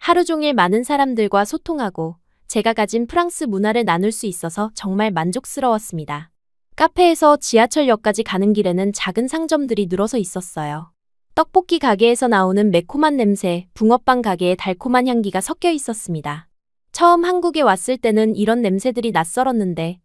하루 종일 많은 사람들과 소통하고 제가 가진 프랑스 문화를 나눌 수 있어서 정말 만족스러웠습니다. 카페에서 지하철역까지 가는 길에는 작은 상점들이 늘어서 있었어요. 떡볶이 가게에서 나오는 매콤한 냄새, 붕어빵 가게의 달콤한 향기가 섞여 있었습니다. 처음 한국에 왔을 때는 이런 냄새들이 낯설었는데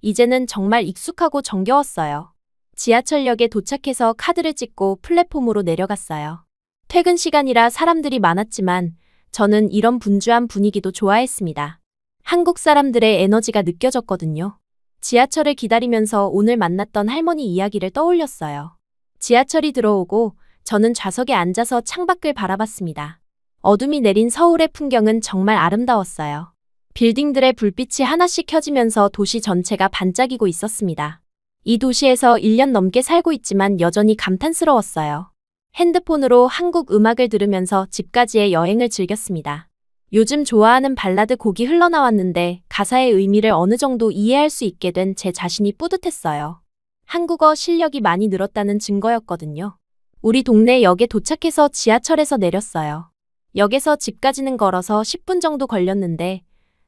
이제는 정말 익숙하고 정겨웠어요. 지하철역에 도착해서 카드를 찍고 플랫폼으로 내려갔어요. 퇴근 시간이라 사람들이 많았지만 저는 이런 분주한 분위기도 좋아했습니다. 한국 사람들의 에너지가 느껴졌거든요. 지하철을 기다리면서 오늘 만났던 할머니 이야기를 떠올렸어요. 지하철이 들어오고 저는 좌석에 앉아서 창밖을 바라봤습니다. 어둠이 내린 서울의 풍경은 정말 아름다웠어요. 빌딩들의 불빛이 하나씩 켜지면서 도시 전체가 반짝이고 있었습니다. 이 도시에서 1년 넘게 살고 있지만 여전히 감탄스러웠어요. 핸드폰으로 한국 음악을 들으면서 집까지의 여행을 즐겼습니다. 요즘 좋아하는 발라드 곡이 흘러나왔는데 가사의 의미를 어느 정도 이해할 수 있게 된 제 자신이 뿌듯했어요. 한국어 실력이 많이 늘었다는 증거였거든요. 우리 동네 역에 도착해서 지하철에서 내렸어요. 역에서 집까지는 걸어서 10분 정도 걸렸는데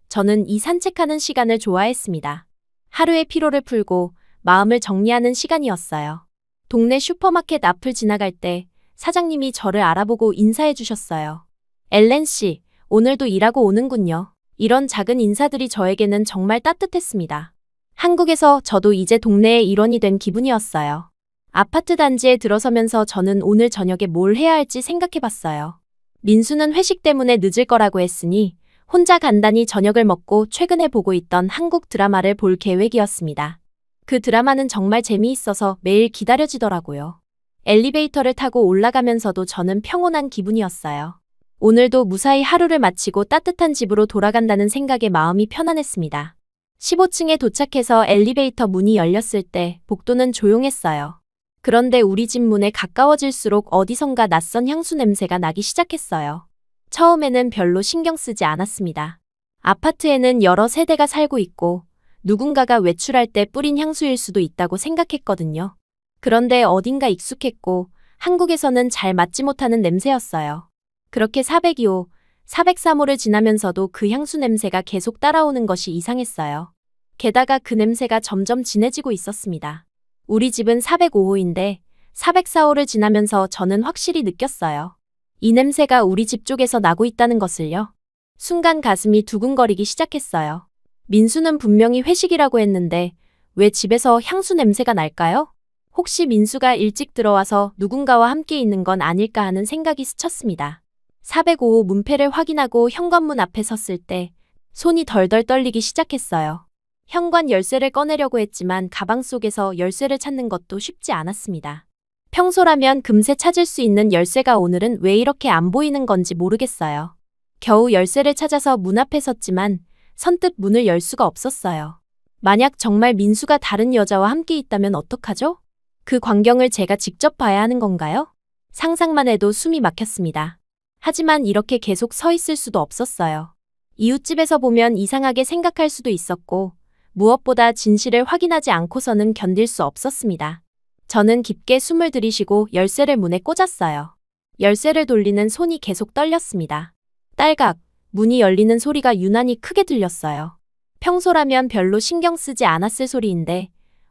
저는 이 산책하는 시간을 좋아했습니다. 하루의 피로를 풀고 마음을 정리하는 시간이었어요. 동네 슈퍼마켓 앞을 지나갈 때 사장님이 저를 알아보고 인사해 주셨어요. 엘렌 씨, 오늘도 일하고 오는군요. 이런 작은 인사들이 저에게는 정말 따뜻했습니다. 한국에서 저도 이제 동네의 일원이 된 기분이었어요. 아파트 단지에 들어서면서 저는 오늘 저녁에 뭘 해야 할지 생각해 봤어요. 민수는 회식 때문에 늦을 거라고 했으니 혼자 간단히 저녁을 먹고 최근에 보고 있던 한국 드라마를 볼 계획이었습니다. 그 드라마는 정말 재미있어서 매일 기다려지더라고요. 엘리베이터를 타고 올라가면서도 저는 평온한 기분이었어요. 오늘도 무사히 하루를 마치고 따뜻한 집으로 돌아간다는 생각에 마음이 편안했습니다. 15층에 도착해서 엘리베이터 문이 열렸을 때 복도는 조용했어요. 그런데 우리 집 문에 가까워질수록 어디선가 낯선 향수 냄새가 나기 시작했어요. 처음에는 별로 신경 쓰지 않았습니다. 아파트에는 여러 세대가 살고 있고 누군가가 외출할 때 뿌린 향수일 수도 있다고 생각했거든요. 그런데 어딘가 익숙했고 한국에서는 잘 맡지 못하는 냄새였어요. 그렇게 402호, 403호를 지나면서도 그 향수 냄새가 계속 따라오는 것이 이상했어요. 게다가 그 냄새가 점점 진해지고 있었습니다. 우리 집은 405호인데 404호를 지나면서 저는 확실히 느꼈어요. 이 냄새가 우리 집 쪽에서 나고 있다는 것을요. 순간 가슴이 두근거리기 시작했어요. 민수는 분명히 회식이라고 했는데 왜 집에서 향수 냄새가 날까요? 혹시 민수가 일찍 들어와서 누군가와 함께 있는 건 아닐까 하는 생각이 스쳤습니다. 405호 문패를 확인하고 현관문 앞에 섰을 때 손이 덜덜 떨리기 시작했어요. 현관 열쇠를 꺼내려고 했지만 가방 속에서 열쇠를 찾는 것도 쉽지 않았습니다. 평소라면 금세 찾을 수 있는 열쇠가 오늘은 왜 이렇게 안 보이는 건지 모르겠어요. 겨우 열쇠를 찾아서 문 앞에 섰지만 선뜻 문을 열 수가 없었어요. 만약 정말 민수가 다른 여자와 함께 있다면 어떡하죠? 그 광경을 제가 직접 봐야 하는 건가요? 상상만 해도 숨이 막혔습니다. 하지만 이렇게 계속 서 있을 수도 없었어요. 이웃집에서 보면 이상하게 생각할 수도 있었고 무엇보다 진실을 확인하지 않고서는 견딜 수 없었습니다. 저는 깊게 숨을 들이쉬고 열쇠를 문에 꽂았어요. 열쇠를 돌리는 손이 계속 떨렸습니다. 딸각, 문이 열리는 소리가 유난히 크게 들렸어요. 평소라면 별로 신경 쓰지 않았을 소리인데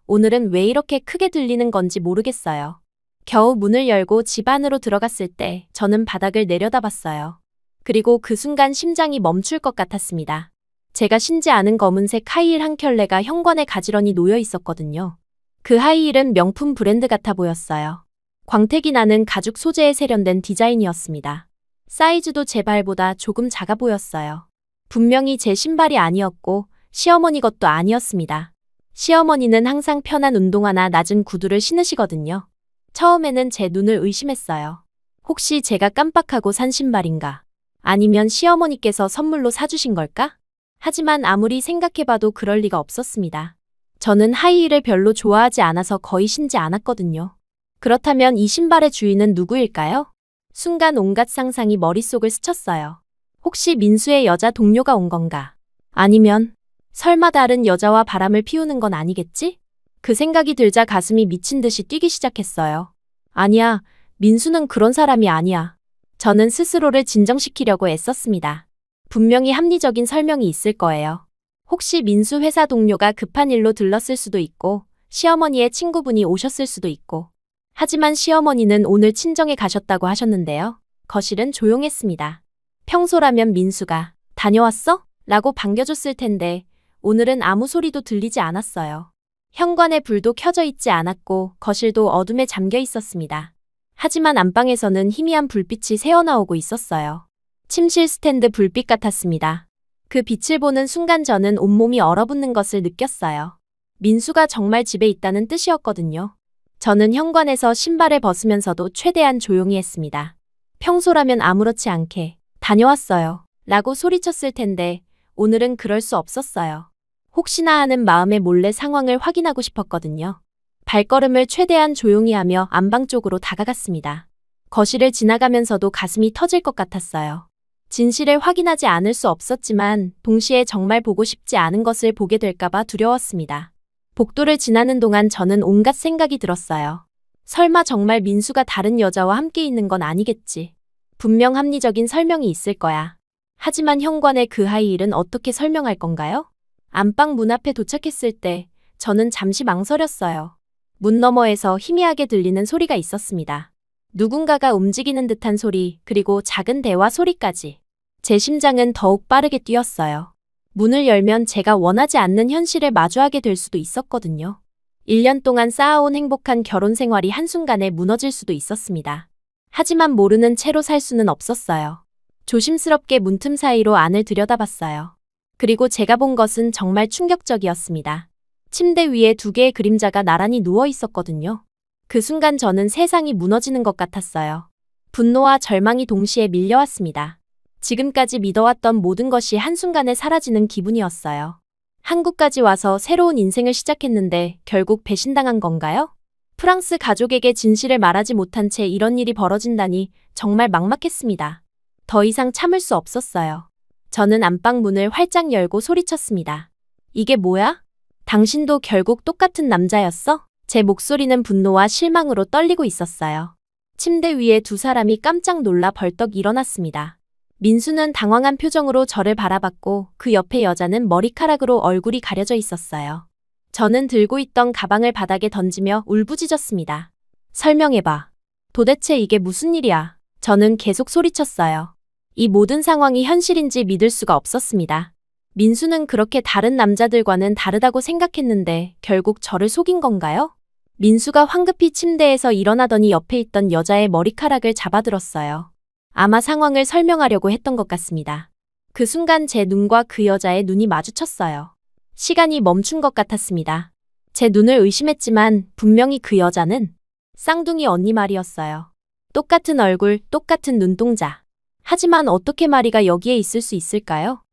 오늘은 왜 이렇게 크게 들리는 건지 모르겠어요. 겨우 문을 열고 집 안으로 들어갔을 때 저는 바닥을 내려다봤어요. 그리고 그 순간 심장이 멈출 것 같았습니다. 제가 신지 않은 검은색 하이힐 한 켤레가 현관에 가지런히 놓여 있었거든요. 그 하이힐은 명품 브랜드 같아 보였어요. 광택이 나는 가죽 소재에 세련된 디자인이었습니다. 사이즈도 제 발보다 조금 작아 보였어요. 분명히 제 신발이 아니었고 시어머니 것도 아니었습니다. 시어머니는 항상 편한 운동화나 낮은 구두를 신으시거든요. 처음에는 제 눈을 의심했어요. 혹시 제가 깜빡하고 산 신발인가? 아니면 시어머니께서 선물로 사주신 걸까? 하지만 아무리 생각해봐도 그럴 리가 없었습니다. 저는 하이힐을 별로 좋아하지 않아서 거의 신지 않았거든요. 그렇다면 이 신발의 주인은 누구일까요? 순간 온갖 상상이 머릿속을 스쳤어요. 혹시 민수의 여자 동료가 온 건가? 아니면 설마 다른 여자와 바람을 피우는 건 아니겠지? 그 생각이 들자 가슴이 미친 듯이 뛰기 시작했어요. 아니야, 민수는 그런 사람이 아니야. 저는 스스로를 진정시키려고 애썼습니다. 분명히 합리적인 설명이 있을 거예요. 혹시 민수 회사 동료가 급한 일로 들렀을 수도 있고, 시어머니의 친구분이 오셨을 수도 있고. 하지만 시어머니는 오늘 친정에 가셨다고 하셨는데요. 거실은 조용했습니다. 평소라면 민수가 다녀왔어? 라고 반겨줬을 텐데 오늘은 아무 소리도 들리지 않았어요. 현관의 불도 켜져 있지 않았고 거실도 어둠에 잠겨 있었습니다. 하지만 안방에서는 희미한 불빛이 새어나오고 있었어요. 침실 스탠드 불빛 같았습니다. 그 빛을 보는 순간 저는 온몸이 얼어붙는 것을 느꼈어요. 민수가 정말 집에 있다는 뜻이었거든요. 저는 현관에서 신발을 벗으면서도 최대한 조용히 했습니다. 평소라면 아무렇지 않게 다녀왔어요 라고 소리쳤을 텐데 오늘은 그럴 수 없었어요. 혹시나 하는 마음에 몰래 상황을 확인하고 싶었거든요. 발걸음을 최대한 조용히 하며 안방 쪽으로 다가갔습니다. 거실을 지나가면서도 가슴이 터질 것 같았어요. 진실을 확인하지 않을 수 없었지만 동시에 정말 보고 싶지 않은 것을 보게 될까봐 두려웠습니다. 복도를 지나는 동안 저는 온갖 생각이 들었어요. 설마 정말 민수가 다른 여자와 함께 있는 건 아니겠지. 분명 합리적인 설명이 있을 거야. 하지만 현관의 그 하이힐은 어떻게 설명할 건가요? 안방 문 앞에 도착했을 때 저는 잠시 망설였어요. 문 너머에서 희미하게 들리는 소리가 있었습니다. 누군가가 움직이는 듯한 소리, 그리고 작은 대화 소리까지. 제 심장은 더욱 빠르게 뛰었어요. 문을 열면 제가 원하지 않는 현실을 마주하게 될 수도 있었거든요. 1년 동안 쌓아온 행복한 결혼 생활이 한순간에 무너질 수도 있었습니다. 하지만 모르는 채로 살 수는 없었어요. 조심스럽게 문틈 사이로 안을 들여다봤어요. 그리고 제가 본 것은 정말 충격적이었습니다. 침대 위에 2개의 그림자가 나란히 누워 있었거든요. 그 순간 저는 세상이 무너지는 것 같았어요. 분노와 절망이 동시에 밀려왔습니다. 지금까지 믿어왔던 모든 것이 한순간에 사라지는 기분이었어요. 한국까지 와서 새로운 인생을 시작했는데 결국 배신당한 건가요? 프랑스 가족에게 진실을 말하지 못한 채 이런 일이 벌어진다니 정말 막막했습니다. 더 이상 참을 수 없었어요. 저는 안방 문을 활짝 열고 소리쳤습니다. 이게 뭐야? 당신도 결국 똑같은 남자였어? 제 목소리는 분노와 실망으로 떨리고 있었어요. 침대 위에 2 사람이 깜짝 놀라 벌떡 일어났습니다. 민수는 당황한 표정으로 저를 바라봤고 그 옆에 여자는 머리카락으로 얼굴이 가려져 있었어요. 저는 들고 있던 가방을 바닥에 던지며 울부짖었습니다. 설명해봐. 도대체 이게 무슨 일이야? 저는 계속 소리쳤어요. 이 모든 상황이 현실인지 믿을 수가 없었습니다. 민수는 그렇게 다른 남자들과는 다르다고 생각했는데 결국 저를 속인 건가요? 민수가 황급히 침대에서 일어나더니 옆에 있던 여자의 머리카락을 잡아들었어요. 아마 상황을 설명하려고 했던 것 같습니다. 그 순간 제 눈과 그 여자의 눈이 마주쳤어요. 시간이 멈춘 것 같았습니다. 제 눈을 의심했지만 분명히 그 여자는 쌍둥이 언니 말이었어요. 똑같은 얼굴, 똑같은 눈동자. 하지만 어떻게 마리가 여기에 있을 수 있을까요?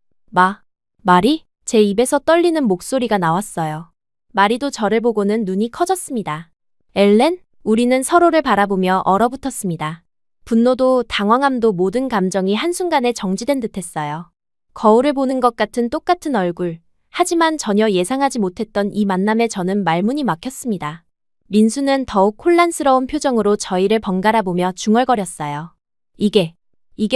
마리? 제 입에서 떨리는 목소리가 나왔어요. 마리도 저를 보고는 눈이 커졌습니다. 엘렌? 우리는 서로를 바라보며 얼어붙었습니다. 분노도 당황함도 모든 감정이 한순간에 정지된 듯했어요. 거울을 보는 것 같은 똑같은 얼굴. 하지만 전혀 예상하지 못했던 이 만남에 저는 말문이 막혔습니다. 민수는 더욱 혼란스러운 표정으로 저희를 번갈아 보며 중얼거렸어요. 이게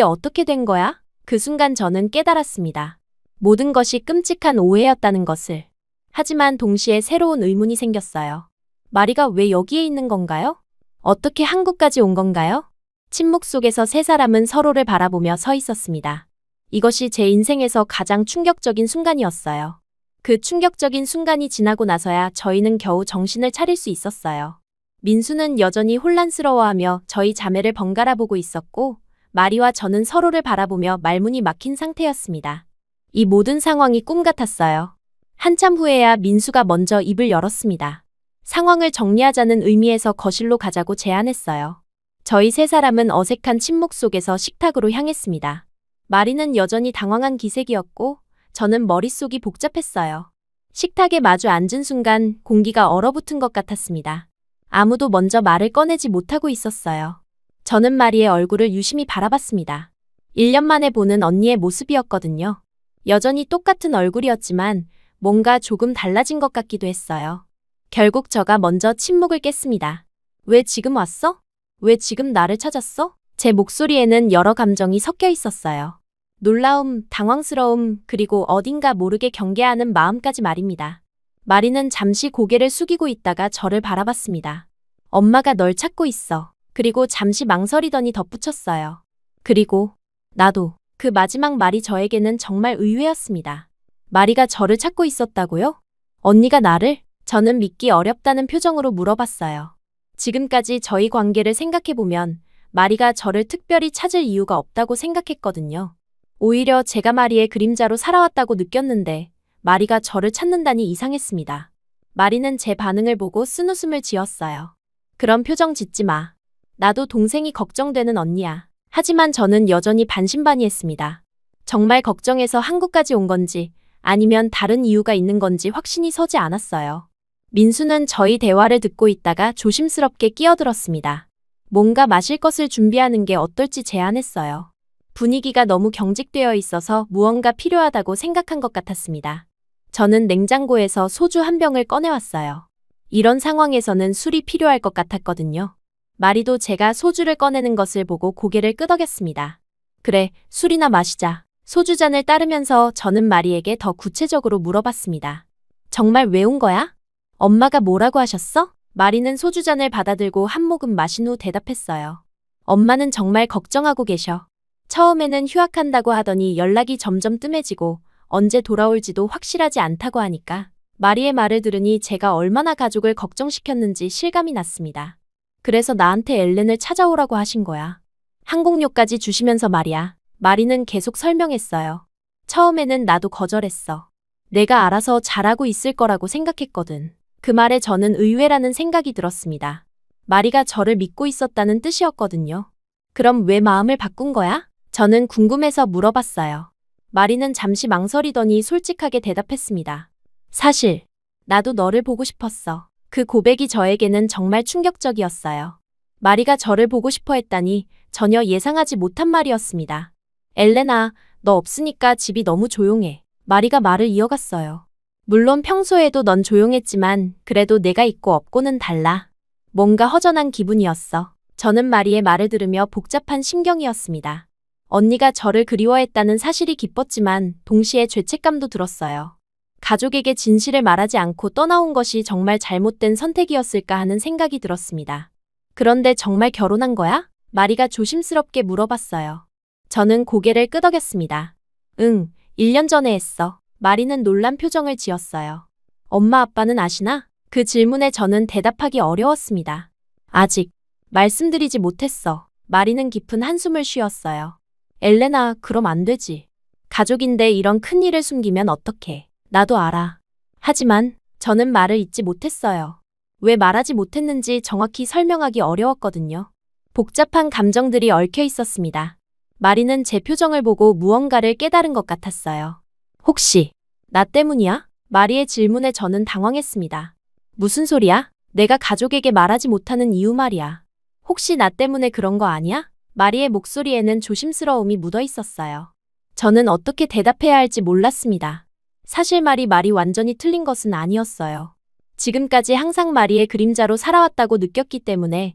어떻게 된 거야? 그 순간 저는 깨달았습니다. 모든 것이 끔찍한 오해였다는 것을. 하지만 동시에 새로운 의문이 생겼어요. 마리가 왜 여기에 있는 건가요? 어떻게 한국까지 온 건가요? 침묵 속에서 3 사람은 서로를 바라보며 서 있었습니다. 이것이 제 인생에서 가장 충격적인 순간이었어요. 그 충격적인 순간이 지나고 나서야 저희는 겨우 정신을 차릴 수 있었어요. 민수는 여전히 혼란스러워하며 저희 자매를 번갈아 보고 있었고 마리와 저는 서로를 바라보며 말문이 막힌 상태였습니다. 이 모든 상황이 꿈 같았어요. 한참 후에야 민수가 먼저 입을 열었습니다. 상황을 정리하자는 의미에서 거실로 가자고 제안했어요. 저희 3 사람은 어색한 침묵 속에서 식탁으로 향했습니다. 마리는 여전히 당황한 기색이었고 저는 머릿속이 복잡했어요. 식탁에 마주 앉은 순간 공기가 얼어붙은 것 같았습니다. 아무도 먼저 말을 꺼내지 못하고 있었어요. 저는 마리의 얼굴을 유심히 바라봤습니다. 1년 만에 보는 언니의 모습이었거든요. 여전히 똑같은 얼굴이었지만 뭔가 조금 달라진 것 같기도 했어요. 결국 저가 먼저 침묵을 깼습니다. 왜 지금 왔어? 왜 지금 나를 찾았어? 제 목소리에는 여러 감정이 섞여 있었어요. 놀라움, 당황스러움, 그리고 어딘가 모르게 경계하는 마음까지 말입니다. 마리는 잠시 고개를 숙이고 있다가 저를 바라봤습니다. 엄마가 널 찾고 있어. 그리고 잠시 망설이더니 덧붙였어요. 그리고 나도. 그 마지막 말이 저에게는 정말 의외였습니다. 마리가 저를 찾고 있었다고요? 언니가 나를? 저는 믿기 어렵다는 표정으로 물어봤어요. 지금까지 저희 관계를 생각해보면 마리가 저를 특별히 찾을 이유가 없다고 생각했거든요. 오히려 제가 마리의 그림자로 살아왔다고 느꼈는데 마리가 저를 찾는다니 이상했습니다. 마리는 제 반응을 보고 쓴웃음을 지었어요. 그런 표정 짓지 마. 나도 동생이 걱정되는 언니야. 하지만 저는 여전히 반신반의했습니다. 정말 걱정해서 한국까지 온 건지 아니면 다른 이유가 있는 건지 확신이 서지 않았어요. 민수는 저희 대화를 듣고 있다가 조심스럽게 끼어들었습니다. 뭔가 마실 것을 준비하는 게 어떨지 제안했어요. 분위기가 너무 경직되어 있어서 무언가 필요하다고 생각한 것 같았습니다. 저는 냉장고에서 소주 한 병을 꺼내왔어요. 이런 상황에서는 술이 필요할 것 같았거든요. 마리도 제가 소주를 꺼내는 것을 보고 고개를 끄덕였습니다. 그래, 술이나 마시자. 소주잔을 따르면서 저는 마리에게 더 구체적으로 물어봤습니다. 정말 왜 온 거야? 엄마가 뭐라고 하셨어? 마리는 소주잔을 받아들고 한 모금 마신 후 대답했어요. 엄마는 정말 걱정하고 계셔. 처음에는 휴학한다고 하더니 연락이 점점 뜸해지고 언제 돌아올지도 확실하지 않다고 하니까 마리의 말을 들으니 제가 얼마나 가족을 걱정시켰는지 실감이 났습니다. 그래서 나한테 엘렌을 찾아오라고 하신 거야. 항공료까지 주시면서 말이야. 마리는 계속 설명했어요. 처음에는 나도 거절했어. 내가 알아서 잘하고 있을 거라고 생각했거든. 그 말에 저는 의외라는 생각이 들었습니다. 마리가 저를 믿고 있었다는 뜻이었거든요. 그럼 왜 마음을 바꾼 거야? 저는 궁금해서 물어봤어요. 마리는 잠시 망설이더니 솔직하게 대답했습니다. 사실, 나도 너를 보고 싶었어. 그 고백이 저에게는 정말 충격적이었어요. 마리가 저를 보고 싶어 했다니 전혀 예상하지 못한 말이었습니다. 엘레나, 너 없으니까 집이 너무 조용해. 마리가 말을 이어갔어요. 물론 평소에도 넌 조용했지만 그래도 내가 있고 없고는 달라. 뭔가 허전한 기분이었어. 저는 마리의 말을 들으며 복잡한 심경이었습니다. 언니가 저를 그리워했다는 사실이 기뻤지만 동시에 죄책감도 들었어요. 가족에게 진실을 말하지 않고 떠나온 것이 정말 잘못된 선택이었을까 하는 생각이 들었습니다. 그런데 정말 결혼한 거야? 마리가 조심스럽게 물어봤어요. 저는 고개를 끄덕였습니다. 응, 1년 전에 했어. 마리는 놀란 표정을 지었어요. 엄마 아빠는 아시나? 그 질문에 저는 대답하기 어려웠습니다. 아직 말씀드리지 못했어. 마리는 깊은 한숨을 쉬었어요. 엘레나, 그럼 안 되지. 가족인데 이런 큰일을 숨기면 어떡해. 나도 알아. 하지만 저는 말을 잇지 못했어요. 왜 말하지 못했는지 정확히 설명하기 어려웠거든요. 복잡한 감정들이 얽혀 있었습니다. 마리는 제 표정을 보고 무언가를 깨달은 것 같았어요. 혹시 나 때문이야? 마리의 질문에 저는 당황했습니다. 무슨 소리야? 내가 가족에게 말하지 못하는 이유 말이야. 혹시 나 때문에 그런 거 아니야? 마리의 목소리에는 조심스러움이 묻어 있었어요. 저는 어떻게 대답해야 할지 몰랐습니다. 사실 말이 완전히 틀린 것은 아니었어요. 지금까지 항상 마리의 그림자로 살아왔다고 느꼈기 때문에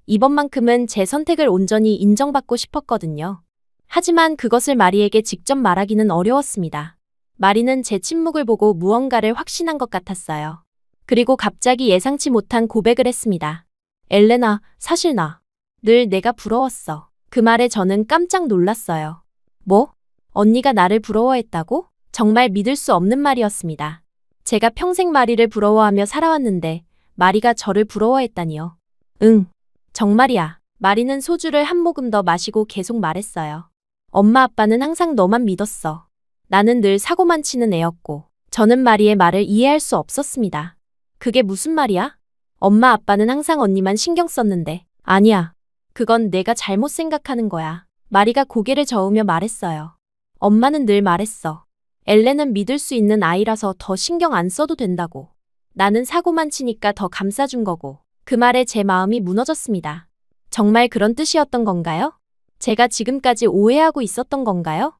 이번만큼은 제 선택을 온전히 인정받고 싶었거든요. 하지만 그것을 마리에게 직접 말하기는 어려웠습니다. 마리는 제 침묵을 보고 무언가를 확신한 것 같았어요. 그리고 갑자기 예상치 못한 고백을 했습니다. 엘레나, 사실 늘 내가 부러웠어. 그 말에 저는 깜짝 놀랐어요. 뭐? 언니가 나를 부러워했다고? 정말 믿을 수 없는 말이었습니다. 제가 평생 마리를 부러워하며 살아왔는데 마리가 저를 부러워했다니요. 응, 정말이야. 마리는 소주를 한 모금 더 마시고 계속 말했어요. 엄마 아빠는 항상 너만 믿었어. 나는 늘 사고만 치는 애였고. 저는 마리의 말을 이해할 수 없었습니다. 그게 무슨 말이야? 엄마 아빠는 항상 언니만 신경 썼는데. 아니야. 그건 내가 잘못 생각하는 거야. 마리가 고개를 저으며 말했어요. 엄마는 늘 말했어. 엘렌은 믿을 수 있는 아이라서 더 신경 안 써도 된다고. 나는 사고만 치니까 더 감싸준 거고. 그 말에 제 마음이 무너졌습니다. 정말 그런 뜻이었던 건가요? 제가 지금까지 오해하고 있었던 건가요?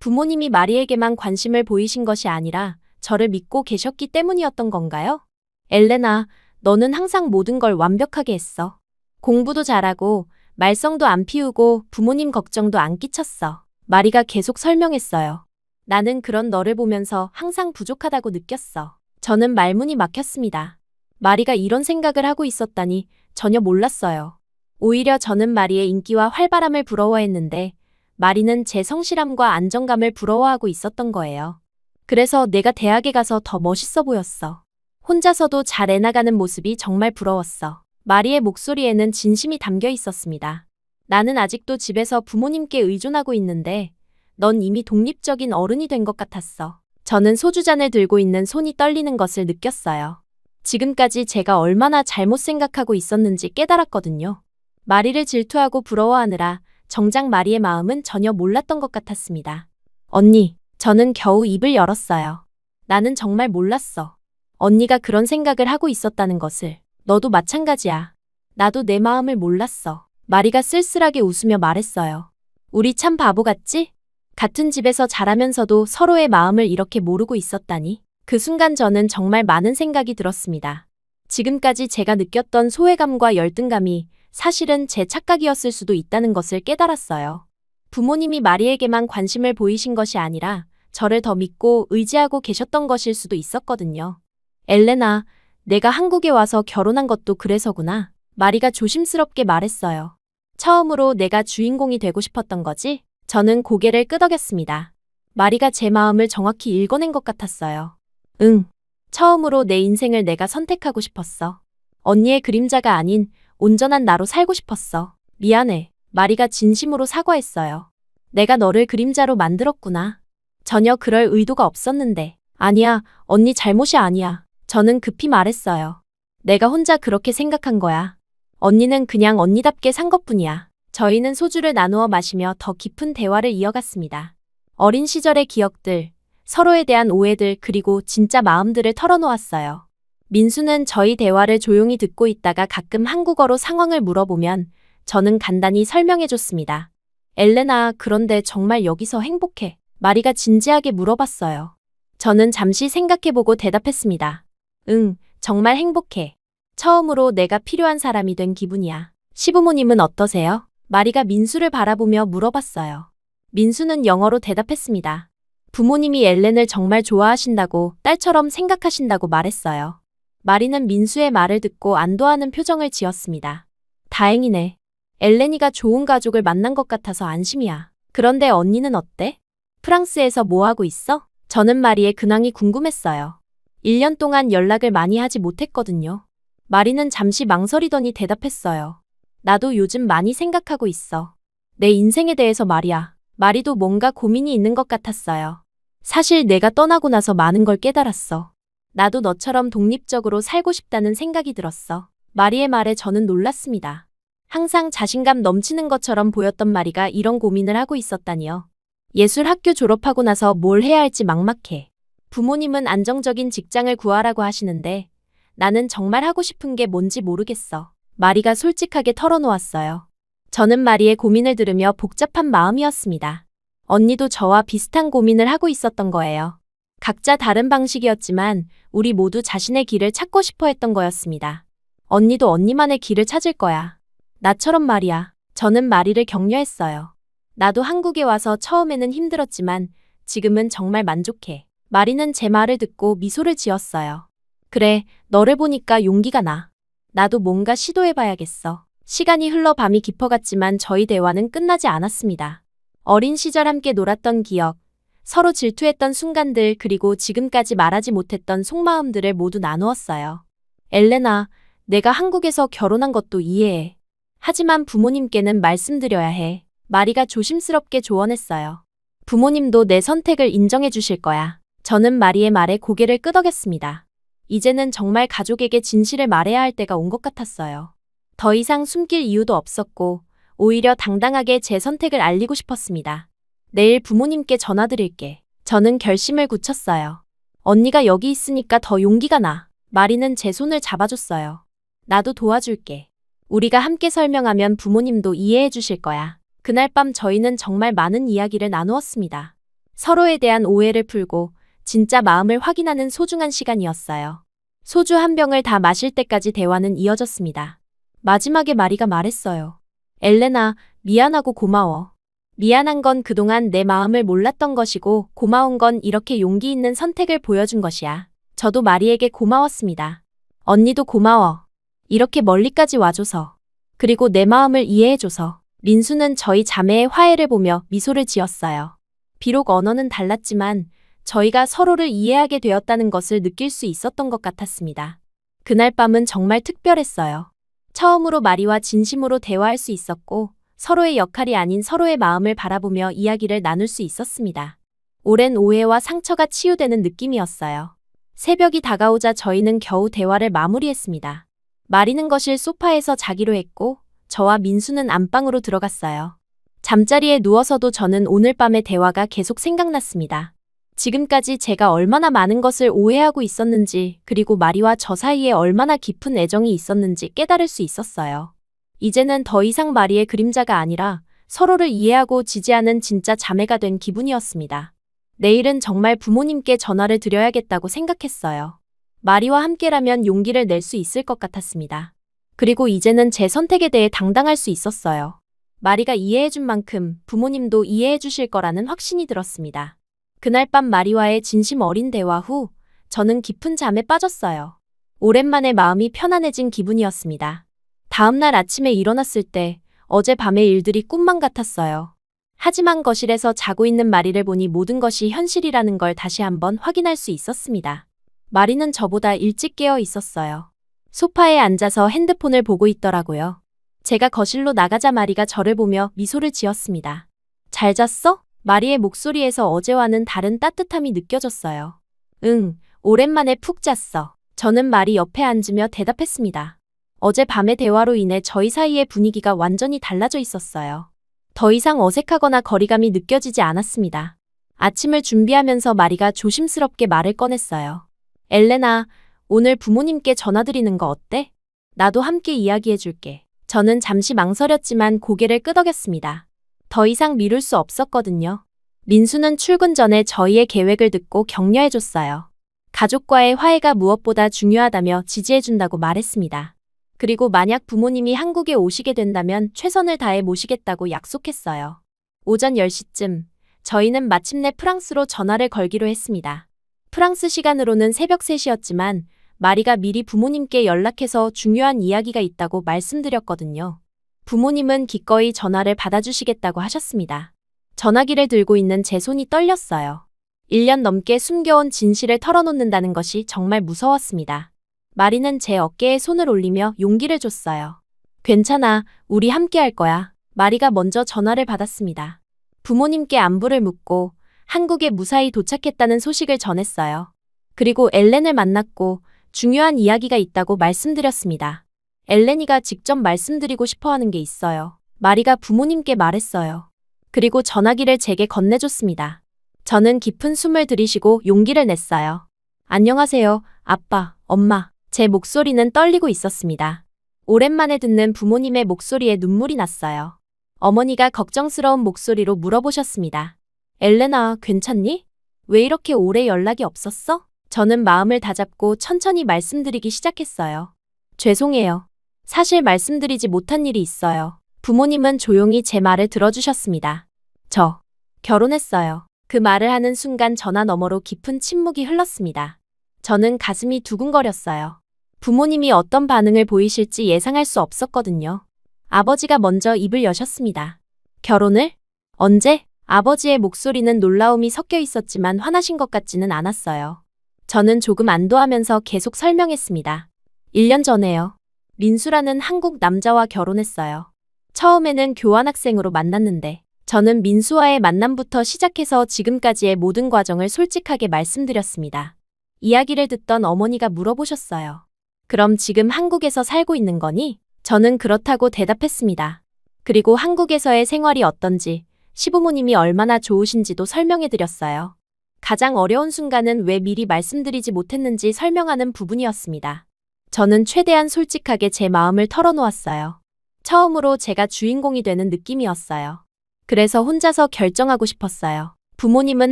부모님이 마리에게만 관심을 보이신 것이 아니라 저를 믿고 계셨기 때문이었던 건가요? 엘레나, 너는 항상 모든 걸 완벽하게 했어. 공부도 잘하고 말썽도 안 피우고 부모님 걱정도 안 끼쳤어. 마리가 계속 설명했어요. 나는 그런 너를 보면서 항상 부족하다고 느꼈어. 저는 말문이 막혔습니다. 마리가 이런 생각을 하고 있었다니 전혀 몰랐어요. 오히려 저는 마리의 인기와 활발함을 부러워했는데 마리는 제 성실함과 안정감을 부러워하고 있었던 거예요. 그래서 내가 대학에 가서 더 멋있어 보였어. 혼자서도 잘 해나가는 모습이 정말 부러웠어. 마리의 목소리에는 진심이 담겨 있었습니다. 나는 아직도 집에서 부모님께 의존하고 있는데 넌 이미 독립적인 어른이 된 것 같았어. 저는 소주잔을 들고 있는 손이 떨리는 것을 느꼈어요. 지금까지 제가 얼마나 잘못 생각하고 있었는지 깨달았거든요. 마리를 질투하고 부러워하느라 정작 마리의 마음은 전혀 몰랐던 것 같았습니다. 언니, 저는 겨우 입을 열었어요. 나는 정말 몰랐어. 언니가 그런 생각을 하고 있었다는 것을. 너도 마찬가지야. 나도 내 마음을 몰랐어. 마리가 쓸쓸하게 웃으며 말했어요. 우리 참 바보 같지? 같은 집에서 자라면서도 서로의 마음을 이렇게 모르고 있었다니. 그 순간 저는 정말 많은 생각이 들었습니다. 지금까지 제가 느꼈던 소외감과 열등감이 사실은 제 착각이었을 수도 있다는 것을 깨달았어요. 부모님이 마리에게만 관심을 보이신 것이 아니라 저를 더 믿고 의지하고 계셨던 것일 수도 있었거든요. 엘레나, 내가 한국에 와서 결혼한 것도 그래서구나. 마리가 조심스럽게 말했어요. 처음으로 내가 주인공이 되고 싶었던 거지? 저는 고개를 끄덕였습니다. 마리가 제 마음을 정확히 읽어낸 것 같았어요. 응. 처음으로 내 인생을 내가 선택하고 싶었어. 언니의 그림자가 아닌 온전한 나로 살고 싶었어. 미안해. 마리가 진심으로 사과했어요. 내가 너를 그림자로 만들었구나. 전혀 그럴 의도가 없었는데. 아니야, 언니 잘못이 아니야. 저는 급히 말했어요. 내가 혼자 그렇게 생각한 거야. 언니는 그냥 언니답게 산 것뿐이야. 저희는 소주를 나누어 마시며 더 깊은 대화를 이어갔습니다. 어린 시절의 기억들, 서로에 대한 오해들 그리고 진짜 마음들을 털어놓았어요. 민수는 저희 대화를 조용히 듣고 있다가 가끔 한국어로 상황을 물어보면 저는 간단히 설명해줬습니다. 엘레나, 그런데 정말 여기서 행복해? 마리가 진지하게 물어봤어요. 저는 잠시 생각해보고 대답했습니다. 응, 정말 행복해. 처음으로 내가 필요한 사람이 된 기분이야. 시부모님은 어떠세요? 마리가 민수를 바라보며 물어봤어요. 민수는 영어로 대답했습니다. 부모님이 엘렌을 정말 좋아하신다고 딸처럼 생각하신다고 말했어요. 마리는 민수의 말을 듣고 안도하는 표정을 지었습니다. 다행이네. 엘렌이가 좋은 가족을 만난 것 같아서 안심이야. 그런데 언니는 어때? 프랑스에서 뭐 하고 있어? 저는 마리의 근황이 궁금했어요. 1년 동안 연락을 많이 하지 못했거든요. 마리는 잠시 망설이더니 대답했어요. 나도 요즘 많이 생각하고 있어. 내 인생에 대해서 말이야. 마리도 뭔가 고민이 있는 것 같았어요. 사실 내가 떠나고 나서 많은 걸 깨달았어. 나도 너처럼 독립적으로 살고 싶다는 생각이 들었어. 마리의 말에 저는 놀랐습니다. 항상 자신감 넘치는 것처럼 보였던 마리가 이런 고민을 하고 있었다니요. 예술 학교 졸업하고 나서 뭘 해야 할지 막막해. 부모님은 안정적인 직장을 구하라고 하시는데 나는 정말 하고 싶은 게 뭔지 모르겠어. 마리가 솔직하게 털어놓았어요. 저는 마리의 고민을 들으며 복잡한 마음이었습니다. 언니도 저와 비슷한 고민을 하고 있었던 거예요. 각자 다른 방식이었지만 우리 모두 자신의 길을 찾고 싶어 했던 거였습니다. 언니도 언니만의 길을 찾을 거야. 나처럼 말이야. 저는 마리를 격려했어요. 나도 한국에 와서 처음에는 힘들었지만 지금은 정말 만족해. 마리는 제 말을 듣고 미소를 지었어요. 그래, 너를 보니까 용기가 나. 나도 뭔가 시도해봐야겠어. 시간이 흘러 밤이 깊어갔지만 저희 대화는 끝나지 않았습니다. 어린 시절 함께 놀았던 기억, 서로 질투했던 순간들 그리고 지금까지 말하지 못했던 속마음들을 모두 나누었어요. 엘레나, 내가 한국에서 결혼한 것도 이해해. 하지만 부모님께는 말씀드려야 해. 마리가 조심스럽게 조언했어요. 부모님도 내 선택을 인정해 주실 거야. 저는 마리의 말에 고개를 끄덕였습니다. 이제는 정말 가족에게 진실을 말해야 할 때가 온 것 같았어요. 더 이상 숨길 이유도 없었고 오히려 당당하게 제 선택을 알리고 싶었습니다. 내일 부모님께 전화드릴게. 저는 결심을 굳혔어요. 언니가 여기 있으니까 더 용기가 나. 마리는 제 손을 잡아줬어요. 나도 도와줄게. 우리가 함께 설명하면 부모님도 이해해 주실 거야. 그날 밤 저희는 정말 많은 이야기를 나누었습니다. 서로에 대한 오해를 풀고 진짜 마음을 확인하는 소중한 시간이었어요. 소주 한 병을 다 마실 때까지 대화는 이어졌습니다. 마지막에 마리가 말했어요. 엘레나, 미안하고 고마워. 미안한 건 그동안 내 마음을 몰랐던 것이고 고마운 건 이렇게 용기 있는 선택을 보여준 것이야. 저도 마리에게 고마웠습니다. 언니도 고마워. 이렇게 멀리까지 와줘서. 그리고 내 마음을 이해해줘서. 민수는 저희 자매의 화해를 보며 미소를 지었어요. 비록 언어는 달랐지만 저희가 서로를 이해하게 되었다는 것을 느낄 수 있었던 것 같았습니다. 그날 밤은 정말 특별했어요. 처음으로 마리와 진심으로 대화할 수 있었고 서로의 역할이 아닌 서로의 마음을 바라보며 이야기를 나눌 수 있었습니다. 오랜 오해와 상처가 치유되는 느낌이었어요. 새벽이 다가오자 저희는 겨우 대화를 마무리했습니다. 마리는 거실 소파에서 자기로 했고 저와 민수는 안방으로 들어갔어요. 잠자리에 누워서도 저는 오늘 밤의 대화가 계속 생각났습니다. 지금까지 제가 얼마나 많은 것을 오해하고 있었는지 그리고 마리와 저 사이에 얼마나 깊은 애정이 있었는지 깨달을 수 있었어요. 이제는 더 이상 마리의 그림자가 아니라 서로를 이해하고 지지하는 진짜 자매가 된 기분이었습니다. 내일은 정말 부모님께 전화를 드려야겠다고 생각했어요. 마리와 함께라면 용기를 낼 수 있을 것 같았습니다. 그리고 이제는 제 선택에 대해 당당할 수 있었어요. 마리가 이해해준 만큼 부모님도 이해해 주실 거라는 확신이 들었습니다. 그날 밤 마리와의 진심 어린 대화 후 저는 깊은 잠에 빠졌어요. 오랜만에 마음이 편안해진 기분이었습니다. 다음날 아침에 일어났을 때 어젯밤의 일들이 꿈만 같았어요. 하지만 거실에서 자고 있는 마리를 보니 모든 것이 현실이라는 걸 다시 한번 확인할 수 있었습니다. 마리는 저보다 일찍 깨어 있었어요. 소파에 앉아서 핸드폰을 보고 있더라고요. 제가 거실로 나가자 마리가 저를 보며 미소를 지었습니다. 잘 잤어? 마리의 목소리에서 어제와는 다른 따뜻함이 느껴졌어요. 응, 오랜만에 푹 잤어. 저는 마리 옆에 앉으며 대답했습니다. 어제 밤의 대화로 인해 저희 사이의 분위기가 완전히 달라져 있었어요. 더 이상 어색하거나 거리감이 느껴지지 않았습니다. 아침을 준비하면서 마리가 조심스럽게 말을 꺼냈어요. 엘레나, 오늘 부모님께 전화드리는 거 어때? 나도 함께 이야기해줄게. 저는 잠시 망설였지만 고개를 끄덕였습니다. 더 이상 미룰 수 없었거든요. 민수는 출근 전에 저희의 계획을 듣고 격려해줬어요. 가족과의 화해가 무엇보다 중요하다며 지지해준다고 말했습니다. 그리고 만약 부모님이 한국에 오시게 된다면 최선을 다해 모시겠다고 약속했어요. 오전 10시쯤 저희는 마침내 프랑스로 전화를 걸기로 했습니다. 프랑스 시간으로는 새벽 3시였지만 마리가 미리 부모님께 연락해서 중요한 이야기가 있다고 말씀드렸거든요. 부모님은 기꺼이 전화를 받아주시겠다고 하셨습니다. 전화기를 들고 있는 제 손이 떨렸어요. 1년 넘게 숨겨온 진실을 털어놓는다는 것이 정말 무서웠습니다. 마리는 제 어깨에 손을 올리며 용기를 줬어요. 괜찮아, 우리 함께 할 거야. 마리가 먼저 전화를 받았습니다. 부모님께 안부를 묻고 한국에 무사히 도착했다는 소식을 전했어요. 그리고 엘렌을 만났고 중요한 이야기가 있다고 말씀드렸습니다. 엘렌이가 직접 말씀드리고 싶어 하는 게 있어요. 마리가 부모님께 말했어요. 그리고 전화기를 제게 건네줬습니다. 저는 깊은 숨을 들이쉬고 용기를 냈어요. 안녕하세요, 아빠, 엄마. 제 목소리는 떨리고 있었습니다. 오랜만에 듣는 부모님의 목소리에 눈물이 났어요. 어머니가 걱정스러운 목소리로 물어보셨습니다. 엘레나, 괜찮니? 왜 이렇게 오래 연락이 없었어? 저는 마음을 다잡고 천천히 말씀드리기 시작했어요. 죄송해요. 사실 말씀드리지 못한 일이 있어요. 부모님은 조용히 제 말을 들어주셨습니다. 저 결혼했어요. 그 말을 하는 순간 전화 너머로 깊은 침묵이 흘렀습니다. 저는 가슴이 두근거렸어요. 부모님이 어떤 반응을 보이실지 예상할 수 없었거든요. 아버지가 먼저 입을 여셨습니다. 결혼을? 언제? 아버지의 목소리는 놀라움이 섞여 있었지만 화나신 것 같지는 않았어요. 저는 조금 안도하면서 계속 설명했습니다. 1년 전에요. 민수라는 한국 남자와 결혼했어요. 처음에는 교환학생으로 만났는데 저는 민수와의 만남부터 시작해서 지금까지의 모든 과정을 솔직하게 말씀드렸습니다. 이야기를 듣던 어머니가 물어보셨어요. 그럼 지금 한국에서 살고 있는 거니? 저는 그렇다고 대답했습니다. 그리고 한국에서의 생활이 어떤지, 시부모님이 얼마나 좋으신지도 설명해드렸어요. 가장 어려운 순간은 왜 미리 말씀드리지 못했는지 설명하는 부분이었습니다. 저는 최대한 솔직하게 제 마음을 털어놓았어요. 처음으로 제가 주인공이 되는 느낌이었어요. 그래서 혼자서 결정하고 싶었어요. 부모님은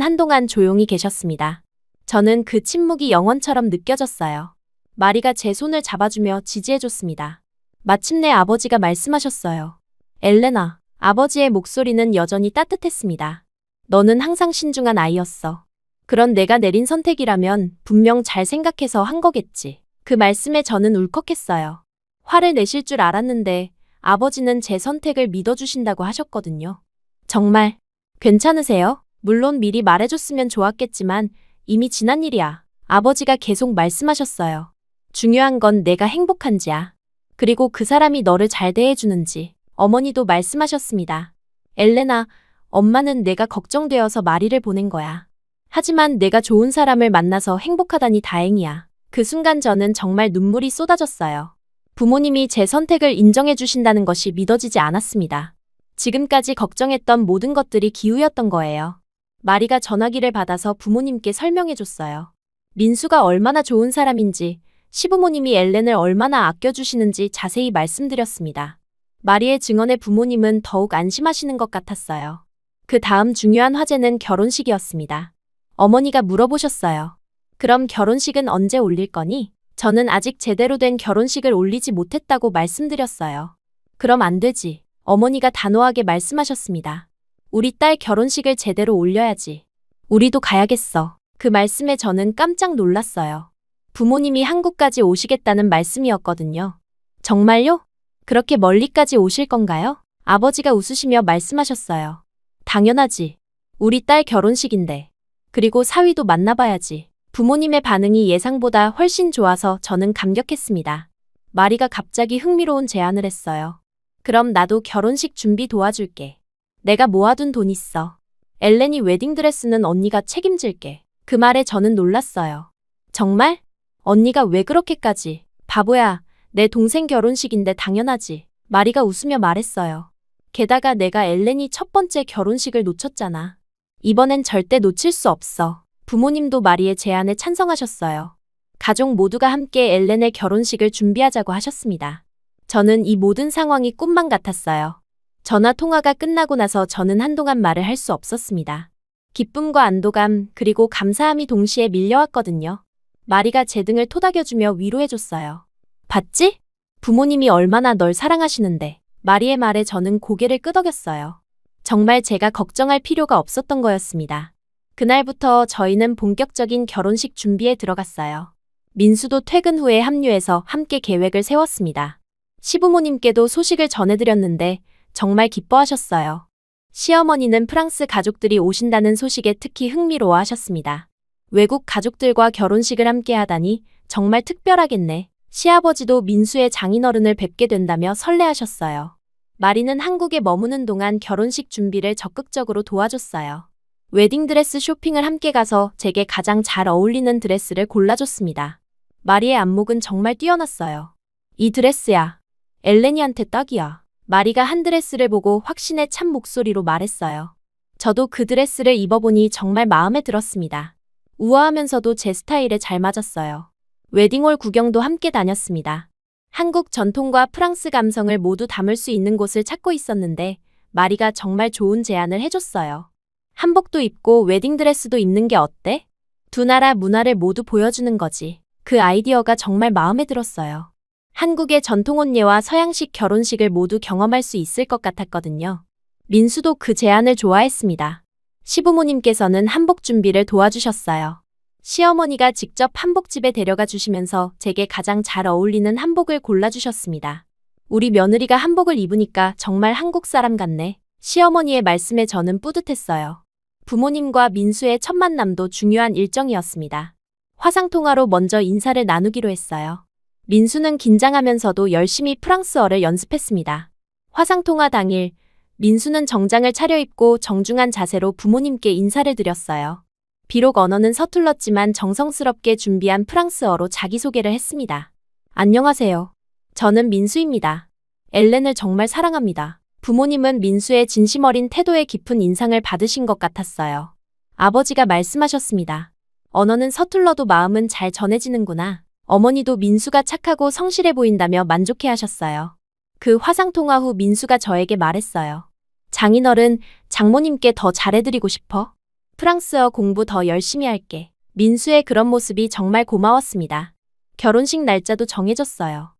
한동안 조용히 계셨습니다. 저는 그 침묵이 영원처럼 느껴졌어요. 마리가 제 손을 잡아주며 지지해줬습니다. 마침내 아버지가 말씀하셨어요. 엘레나, 아버지의 목소리는 여전히 따뜻했습니다. 너는 항상 신중한 아이였어. 그런 내가 내린 선택이라면 분명 잘 생각해서 한 거겠지. 그 말씀에 저는 울컥했어요. 화를 내실 줄 알았는데 아버지는 제 선택을 믿어주신다고 하셨거든요. 정말 괜찮으세요? 물론 미리 말해줬으면 좋았겠지만 이미 지난 일이야. 아버지가 계속 말씀하셨어요. 중요한 건 내가 행복한지야. 그리고 그 사람이 너를 잘 대해주는지. 어머니도 말씀하셨습니다. 엘레나, 엄마는 내가 걱정되어서 마리를 보낸 거야. 하지만 내가 좋은 사람을 만나서 행복하다니 다행이야. 그 순간 저는 정말 눈물이 쏟아졌어요. 부모님이 제 선택을 인정해 주신다는 것이 믿어지지 않았습니다. 지금까지 걱정했던 모든 것들이 기우였던 거예요. 마리가 전화기를 받아서 부모님께 설명해 줬어요. 민수가 얼마나 좋은 사람인지, 시부모님이 엘렌을 얼마나 아껴주시는지 자세히 말씀드렸습니다. 마리의 증언에 부모님은 더욱 안심하시는 것 같았어요. 그 다음 중요한 화제는 결혼식이었습니다. 어머니가 물어보셨어요. 그럼 결혼식은 언제 올릴 거니? 저는 아직 제대로 된 결혼식을 올리지 못했다고 말씀드렸어요. 그럼 안 되지. 어머니가 단호하게 말씀하셨습니다. 우리 딸 결혼식을 제대로 올려야지. 우리도 가야겠어. 그 말씀에 저는 깜짝 놀랐어요. 부모님이 한국까지 오시겠다는 말씀이었거든요. 정말요? 그렇게 멀리까지 오실 건가요? 아버지가 웃으시며 말씀하셨어요. 당연하지. 우리 딸 결혼식인데. 그리고 사위도 만나봐야지. 부모님의 반응이 예상보다 훨씬 좋아서 저는 감격했습니다. 마리가 갑자기 흥미로운 제안을 했어요. 그럼 나도 결혼식 준비 도와줄게. 내가 모아둔 돈 있어. 엘렌이 웨딩드레스는 언니가 책임질게. 그 말에 저는 놀랐어요. 정말? 언니가 왜 그렇게까지? 바보야, 내 동생 결혼식인데 당연하지. 마리가 웃으며 말했어요. 게다가 내가 엘렌이 첫 번째 결혼식을 놓쳤잖아. 이번엔 절대 놓칠 수 없어. 부모님도 마리의 제안에 찬성하셨어요. 가족 모두가 함께 엘렌의 결혼식을 준비하자고 하셨습니다. 저는 이 모든 상황이 꿈만 같았어요. 전화 통화가 끝나고 나서 저는 한동안 말을 할 수 없었습니다. 기쁨과 안도감 그리고 감사함이 동시에 밀려왔거든요. 마리가 제 등을 토닥여주며 위로해줬어요. 봤지? 부모님이 얼마나 널 사랑하시는데. 마리의 말에 저는 고개를 끄덕였어요. 정말 제가 걱정할 필요가 없었던 거였습니다. 그날부터 저희는 본격적인 결혼식 준비에 들어갔어요. 민수도 퇴근 후에 합류해서 함께 계획을 세웠습니다. 시부모님께도 소식을 전해드렸는데 정말 기뻐하셨어요. 시어머니는 프랑스 가족들이 오신다는 소식에 특히 흥미로워하셨습니다. 외국 가족들과 결혼식을 함께 하다니 정말 특별하겠네. 시아버지도 민수의 장인어른을 뵙게 된다며 설레하셨어요. 마리는 한국에 머무는 동안 결혼식 준비를 적극적으로 도와줬어요. 웨딩드레스 쇼핑을 함께 가서 제게 가장 잘 어울리는 드레스를 골라줬습니다. 마리의 안목은 정말 뛰어났어요. 이 드레스야. 엘레니한테 딱이야. 마리가 한 드레스를 보고 확신에 찬 목소리로 말했어요. 저도 그 드레스를 입어보니 정말 마음에 들었습니다. 우아하면서도 제 스타일에 잘 맞았어요. 웨딩홀 구경도 함께 다녔습니다. 한국 전통과 프랑스 감성을 모두 담을 수 있는 곳을 찾고 있었는데 마리가 정말 좋은 제안을 해줬어요. 한복도 입고 웨딩드레스도 입는 게 어때? 두 나라 문화를 모두 보여주는 거지. 그 아이디어가 정말 마음에 들었어요. 한국의 전통혼예와 서양식 결혼식을 모두 경험할 수 있을 것 같았거든요. 민수도 그 제안을 좋아했습니다. 시부모님께서는 한복 준비를 도와주셨어요. 시어머니가 직접 한복집에 데려가 주시면서 제게 가장 잘 어울리는 한복을 골라주셨습니다. 우리 며느리가 한복을 입으니까 정말 한국 사람 같네. 시어머니의 말씀에 저는 뿌듯했어요. 부모님과 민수의 첫 만남도 중요한 일정이었습니다. 화상통화로 먼저 인사를 나누기로 했어요. 민수는 긴장하면서도 열심히 프랑스어를 연습했습니다. 화상통화 당일, 민수는 정장을 차려입고 정중한 자세로 부모님께 인사를 드렸어요. 비록 언어는 서툴렀지만 정성스럽게 준비한 프랑스어로 자기소개를 했습니다. 안녕하세요. 저는 민수입니다. 엘렌을 정말 사랑합니다. 부모님은 민수의 진심 어린 태도에 깊은 인상을 받으신 것 같았어요. 아버지가 말씀하셨습니다. 언어는 서툴러도 마음은 잘 전해지는구나. 어머니도 민수가 착하고 성실해 보인다며 만족해 하셨어요. 그 화상통화 후 민수가 저에게 말했어요. 장인어른, 장모님께 더 잘해드리고 싶어. 프랑스어 공부 더 열심히 할게. 민수의 그런 모습이 정말 고마웠습니다. 결혼식 날짜도 정해졌어요.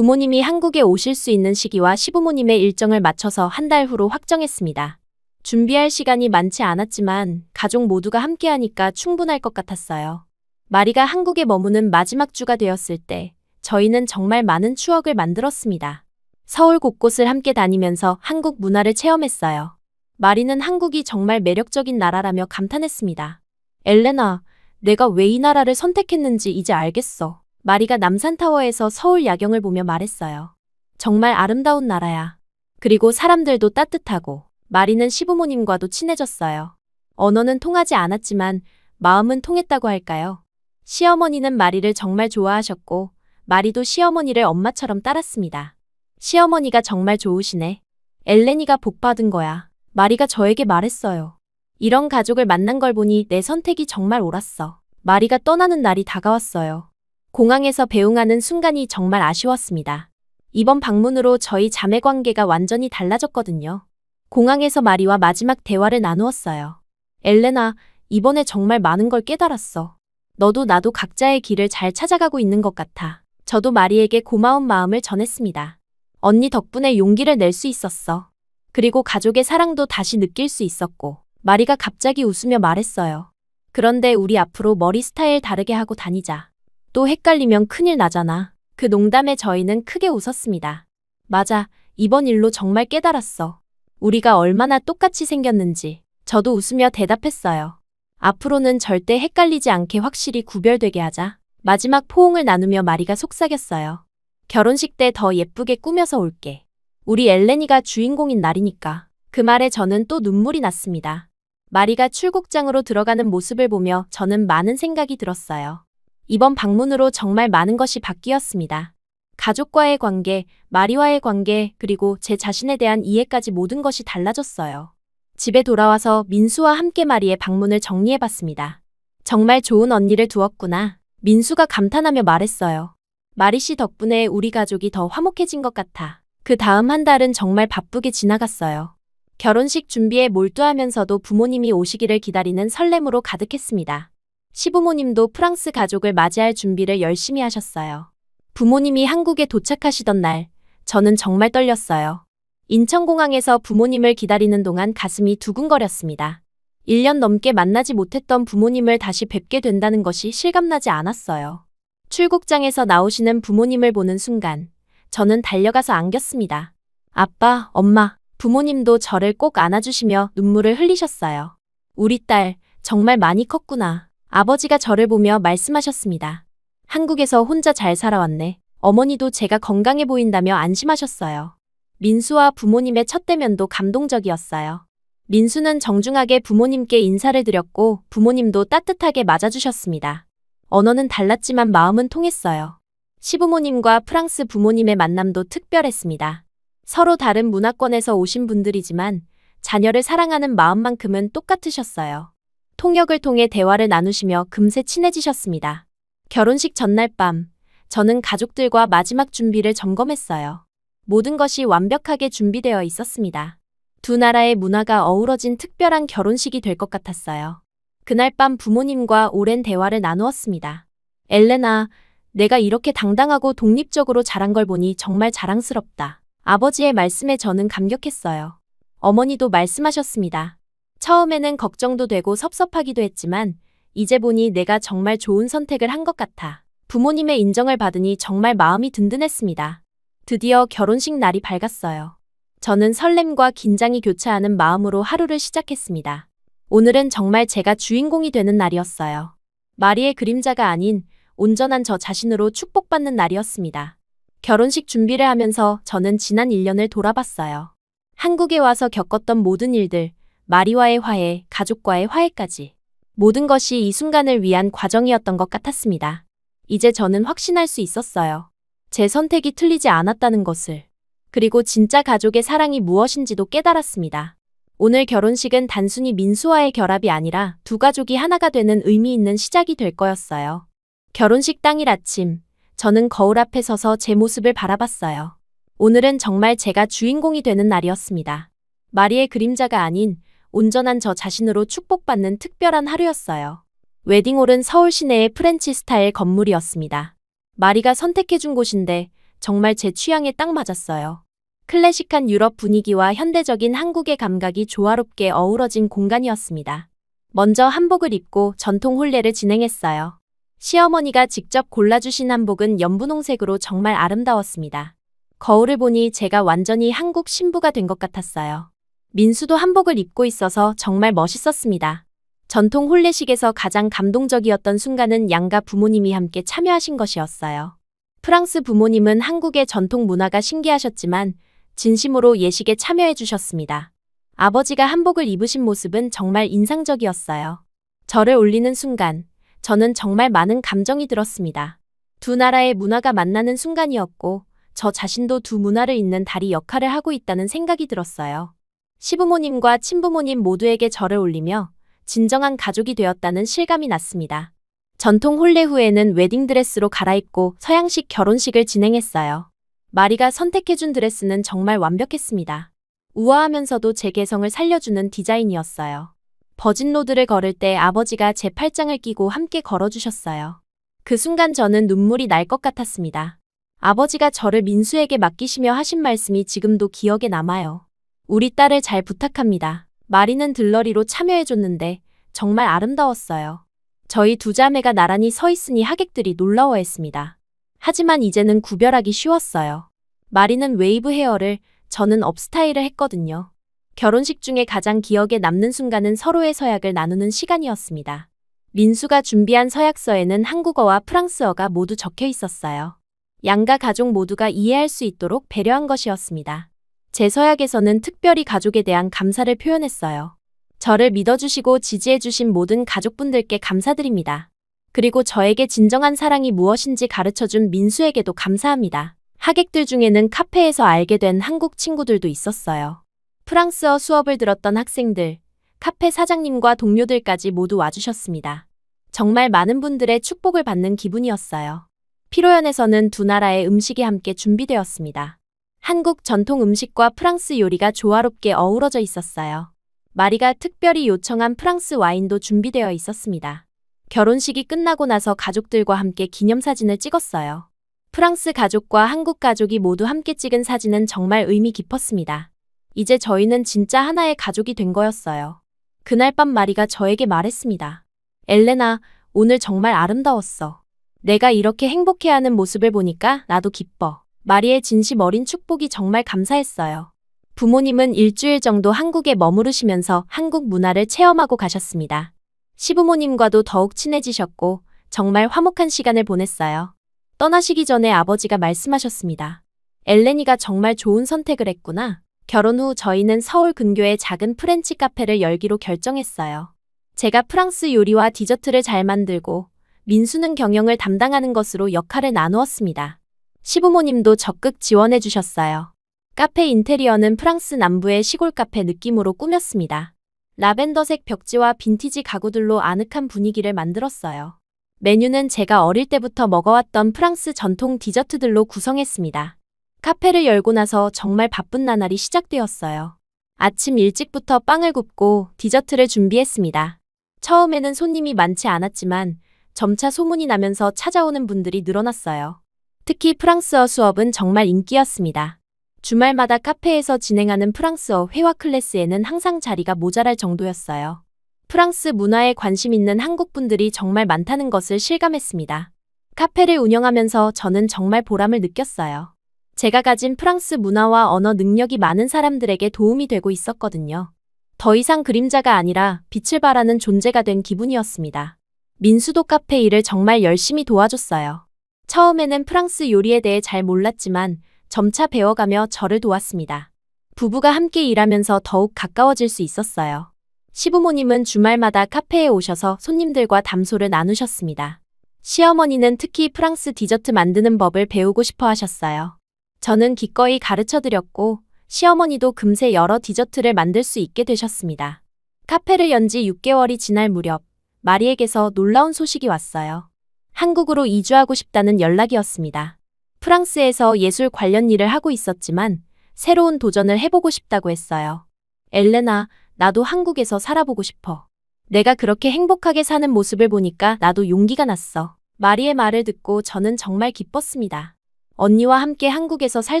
부모님이 한국에 오실 수 있는 시기와 시부모님의 일정을 맞춰서 한 달 후로 확정했습니다. 준비할 시간이 많지 않았지만 가족 모두가 함께하니까 충분할 것 같았어요. 마리가 한국에 머무는 마지막 주가 되었을 때 저희는 정말 많은 추억을 만들었습니다. 서울 곳곳을 함께 다니면서 한국 문화를 체험했어요. 마리는 한국이 정말 매력적인 나라라며 감탄했습니다. 엘레나, 내가 왜 이 나라를 선택했는지 이제 알겠어. 마리가 남산타워에서 서울 야경을 보며 말했어요. 정말 아름다운 나라야. 그리고 사람들도 따뜻하고, 마리는 시부모님과도 친해졌어요. 언어는 통하지 않았지만 마음은 통했다고 할까요? 시어머니는 마리를 정말 좋아하셨고, 마리도 시어머니를 엄마처럼 따랐습니다. 시어머니가 정말 좋으시네. 엘레니가 복 받은 거야. 마리가 저에게 말했어요. 이런 가족을 만난 걸 보니 내 선택이 정말 옳았어. 마리가 떠나는 날이 다가왔어요. 공항에서 배웅하는 순간이 정말 아쉬웠습니다. 이번 방문으로 저희 자매 관계가 완전히 달라졌거든요. 공항에서 마리와 마지막 대화를 나누었어요. 엘레나, 이번에 정말 많은 걸 깨달았어. 너도 나도 각자의 길을 잘 찾아가고 있는 것 같아. 저도 마리에게 고마운 마음을 전했습니다. 언니 덕분에 용기를 낼 수 있었어. 그리고 가족의 사랑도 다시 느낄 수 있었고, 마리가 갑자기 웃으며 말했어요. 그런데 우리 앞으로 머리 스타일 다르게 하고 다니자. 또 헷갈리면 큰일 나잖아. 그 농담에 저희는 크게 웃었습니다. 맞아, 이번 일로 정말 깨달았어. 우리가 얼마나 똑같이 생겼는지. 저도 웃으며 대답했어요. 앞으로는 절대 헷갈리지 않게 확실히 구별되게 하자. 마지막 포옹을 나누며 마리가 속삭였어요. 결혼식 때 더 예쁘게 꾸며서 올게. 우리 엘레니가 주인공인 날이니까. 그 말에 저는 또 눈물이 났습니다. 마리가 출국장으로 들어가는 모습을 보며 저는 많은 생각이 들었어요. 이번 방문으로 정말 많은 것이 바뀌었습니다. 가족과의 관계, 마리와의 관계, 그리고 제 자신에 대한 이해까지 모든 것이 달라졌어요. 집에 돌아와서 민수와 함께 마리의 방문을 정리해봤습니다. 정말 좋은 언니를 두었구나. 민수가 감탄하며 말했어요. 마리 씨 덕분에 우리 가족이 더 화목해진 것 같아. 그 다음 한 달은 정말 바쁘게 지나갔어요. 결혼식 준비에 몰두하면서도 부모님이 오시기를 기다리는 설렘으로 가득했습니다. 시부모님도 프랑스 가족을 맞이할 준비를 열심히 하셨어요. 부모님이 한국에 도착하시던 날, 저는 정말 떨렸어요. 인천공항에서 부모님을 기다리는 동안 가슴이 두근거렸습니다. 1년 넘게 만나지 못했던 부모님을 다시 뵙게 된다는 것이 실감나지 않았어요. 출국장에서 나오시는 부모님을 보는 순간, 저는 달려가서 안겼습니다. 아빠, 엄마, 부모님도 저를 꼭 안아주시며 눈물을 흘리셨어요. 우리 딸, 정말 많이 컸구나. 아버지가 저를 보며 말씀하셨습니다. 한국에서 혼자 잘 살아왔네. 어머니도 제가 건강해 보인다며 안심하셨어요. 민수와 부모님의 첫 대면도 감동적이었어요. 민수는 정중하게 부모님께 인사를 드렸고 부모님도 따뜻하게 맞아주셨습니다. 언어는 달랐지만 마음은 통했어요. 시부모님과 프랑스 부모님의 만남도 특별했습니다. 서로 다른 문화권에서 오신 분들이지만 자녀를 사랑하는 마음만큼은 똑같으셨어요. 통역을 통해 대화를 나누시며 금세 친해지셨습니다. 결혼식 전날 밤, 저는 가족들과 마지막 준비를 점검했어요. 모든 것이 완벽하게 준비되어 있었습니다. 두 나라의 문화가 어우러진 특별한 결혼식이 될 것 같았어요. 그날 밤 부모님과 오랜 대화를 나누었습니다. 엘레나, 내가 이렇게 당당하고 독립적으로 자란 걸 보니 정말 자랑스럽다. 아버지의 말씀에 저는 감격했어요. 어머니도 말씀하셨습니다. 처음에는 걱정도 되고 섭섭하기도 했지만 이제 보니 내가 정말 좋은 선택을 한 것 같아. 부모님의 인정을 받으니 정말 마음이 든든했습니다. 드디어 결혼식 날이 밝았어요. 저는 설렘과 긴장이 교차하는 마음으로 하루를 시작했습니다. 오늘은 정말 제가 주인공이 되는 날이었어요. 마리의 그림자가 아닌 온전한 저 자신으로 축복받는 날이었습니다. 결혼식 준비를 하면서 저는 지난 1년을 돌아봤어요. 한국에 와서 겪었던 모든 일들, 마리와의 화해, 가족과의 화해까지. 모든 것이 이 순간을 위한 과정이었던 것 같았습니다. 이제 저는 확신할 수 있었어요. 제 선택이 틀리지 않았다는 것을. 그리고 진짜 가족의 사랑이 무엇인지도 깨달았습니다. 오늘 결혼식은 단순히 민수와의 결합이 아니라 두 가족이 하나가 되는 의미 있는 시작이 될 거였어요. 결혼식 당일 아침, 저는 거울 앞에 서서 제 모습을 바라봤어요. 오늘은 정말 제가 주인공이 되는 날이었습니다. 마리의 그림자가 아닌 온전한 저 자신으로 축복받는 특별한 하루였어요. 웨딩홀은 서울 시내의 프렌치 스타일 건물이었습니다. 마리가 선택해준 곳인데 정말 제 취향에 딱 맞았어요. 클래식한 유럽 분위기와 현대적인 한국의 감각이 조화롭게 어우러진 공간이었습니다. 먼저 한복을 입고 전통 혼례를 진행했어요. 시어머니가 직접 골라주신 한복은 연분홍색으로 정말 아름다웠습니다. 거울을 보니 제가 완전히 한국 신부가 된 것 같았어요. 민수도 한복을 입고 있어서 정말 멋있었습니다. 전통 혼례식에서 가장 감동적이었던 순간은 양가 부모님이 함께 참여하신 것이었어요. 프랑스 부모님은 한국의 전통 문화가 신기하셨지만 진심으로 예식에 참여해 주셨습니다. 아버지가 한복을 입으신 모습은 정말 인상적이었어요. 저를 올리는 순간, 저는 정말 많은 감정이 들었습니다. 두 나라의 문화가 만나는 순간이었고, 저 자신도 두 문화를 잇는 다리 역할을 하고 있다는 생각이 들었어요. 시부모님과 친부모님 모두에게 저를 올리며 진정한 가족이 되었다는 실감이 났습니다. 전통 혼례 후에는 웨딩드레스로 갈아입고 서양식 결혼식을 진행했어요. 마리가 선택해준 드레스는 정말 완벽했습니다. 우아하면서도 제 개성을 살려주는 디자인이었어요. 버진로드를 걸을 때 아버지가 제 팔짱을 끼고 함께 걸어주셨어요. 그 순간 저는 눈물이 날 것 같았습니다. 아버지가 저를 민수에게 맡기시며 하신 말씀이 지금도 기억에 남아요. 우리 딸을 잘 부탁합니다. 마리는 들러리로 참여해줬는데 정말 아름다웠어요. 저희 두 자매가 나란히 서 있으니 하객들이 놀라워했습니다. 하지만 이제는 구별하기 쉬웠어요. 마리는 웨이브 헤어를, 저는 업스타일을 했거든요. 결혼식 중에 가장 기억에 남는 순간은 서로의 서약을 나누는 시간이었습니다. 민수가 준비한 서약서에는 한국어와 프랑스어가 모두 적혀 있었어요. 양가 가족 모두가 이해할 수 있도록 배려한 것이었습니다. 제 서약에서는 특별히 가족에 대한 감사를 표현했어요. 저를 믿어주시고 지지해주신 모든 가족분들께 감사드립니다. 그리고 저에게 진정한 사랑이 무엇인지 가르쳐준 민수에게도 감사합니다. 하객들 중에는 카페에서 알게 된 한국 친구들도 있었어요. 프랑스어 수업을 들었던 학생들, 카페 사장님과 동료들까지 모두 와주셨습니다. 정말 많은 분들의 축복을 받는 기분이었어요. 피로연에서는 두 나라의 음식이 함께 준비되었습니다. 한국 전통 음식과 프랑스 요리가 조화롭게 어우러져 있었어요. 마리가 특별히 요청한 프랑스 와인도 준비되어 있었습니다. 결혼식이 끝나고 나서 가족들과 함께 기념사진을 찍었어요. 프랑스 가족과 한국 가족이 모두 함께 찍은 사진은 정말 의미 깊었습니다. 이제 저희는 진짜 하나의 가족이 된 거였어요. 그날 밤 마리가 저에게 말했습니다. 엘레나, 오늘 정말 아름다웠어. 내가 이렇게 행복해하는 모습을 보니까 나도 기뻐. 마리의 진심 어린 축복이 정말 감사했어요. 부모님은 일주일 정도 한국에 머무르시면서 한국 문화를 체험하고 가셨습니다. 시부모님과도 더욱 친해지셨고 정말 화목한 시간을 보냈어요. 떠나시기 전에 아버지가 말씀하셨습니다. 엘레니가 정말 좋은 선택을 했구나. 결혼 후 저희는 서울 근교의 작은 프렌치 카페를 열기로 결정했어요. 제가 프랑스 요리와 디저트를 잘 만들고 민수는 경영을 담당하는 것으로 역할을 나누었습니다. 시부모님도 적극 지원해 주셨어요. 카페 인테리어는 프랑스 남부의 시골 카페 느낌으로 꾸몄습니다. 라벤더색 벽지와 빈티지 가구들로 아늑한 분위기를 만들었어요. 메뉴는 제가 어릴 때부터 먹어왔던 프랑스 전통 디저트들로 구성했습니다. 카페를 열고 나서 정말 바쁜 나날이 시작되었어요. 아침 일찍부터 빵을 굽고 디저트를 준비했습니다. 처음에는 손님이 많지 않았지만 점차 소문이 나면서 찾아오는 분들이 늘어났어요. 특히 프랑스어 수업은 정말 인기였습니다. 주말마다 카페에서 진행하는 프랑스어 회화 클래스에는 항상 자리가 모자랄 정도였어요. 프랑스 문화에 관심 있는 한국 분들이 정말 많다는 것을 실감했습니다. 카페를 운영하면서 저는 정말 보람을 느꼈어요. 제가 가진 프랑스 문화와 언어 능력이 많은 사람들에게 도움이 되고 있었거든요. 더 이상 그림자가 아니라 빛을 발하는 존재가 된 기분이었습니다. 민수도 카페 일을 정말 열심히 도와줬어요. 처음에는 프랑스 요리에 대해 잘 몰랐지만 점차 배워가며 저를 도왔습니다. 부부가 함께 일하면서 더욱 가까워질 수 있었어요. 시부모님은 주말마다 카페에 오셔서 손님들과 담소를 나누셨습니다. 시어머니는 특히 프랑스 디저트 만드는 법을 배우고 싶어 하셨어요. 저는 기꺼이 가르쳐드렸고 시어머니도 금세 여러 디저트를 만들 수 있게 되셨습니다. 카페를 연 지 6개월이 지날 무렵 마리에게서 놀라운 소식이 왔어요. 한국으로 이주하고 싶다는 연락이었습니다. 프랑스에서 예술 관련 일을 하고 있었지만 새로운 도전을 해보고 싶다고 했어요. 엘레나, 나도 한국에서 살아보고 싶어. 내가 그렇게 행복하게 사는 모습을 보니까 나도 용기가 났어. 마리의 말을 듣고 저는 정말 기뻤습니다. 언니와 함께 한국에서 살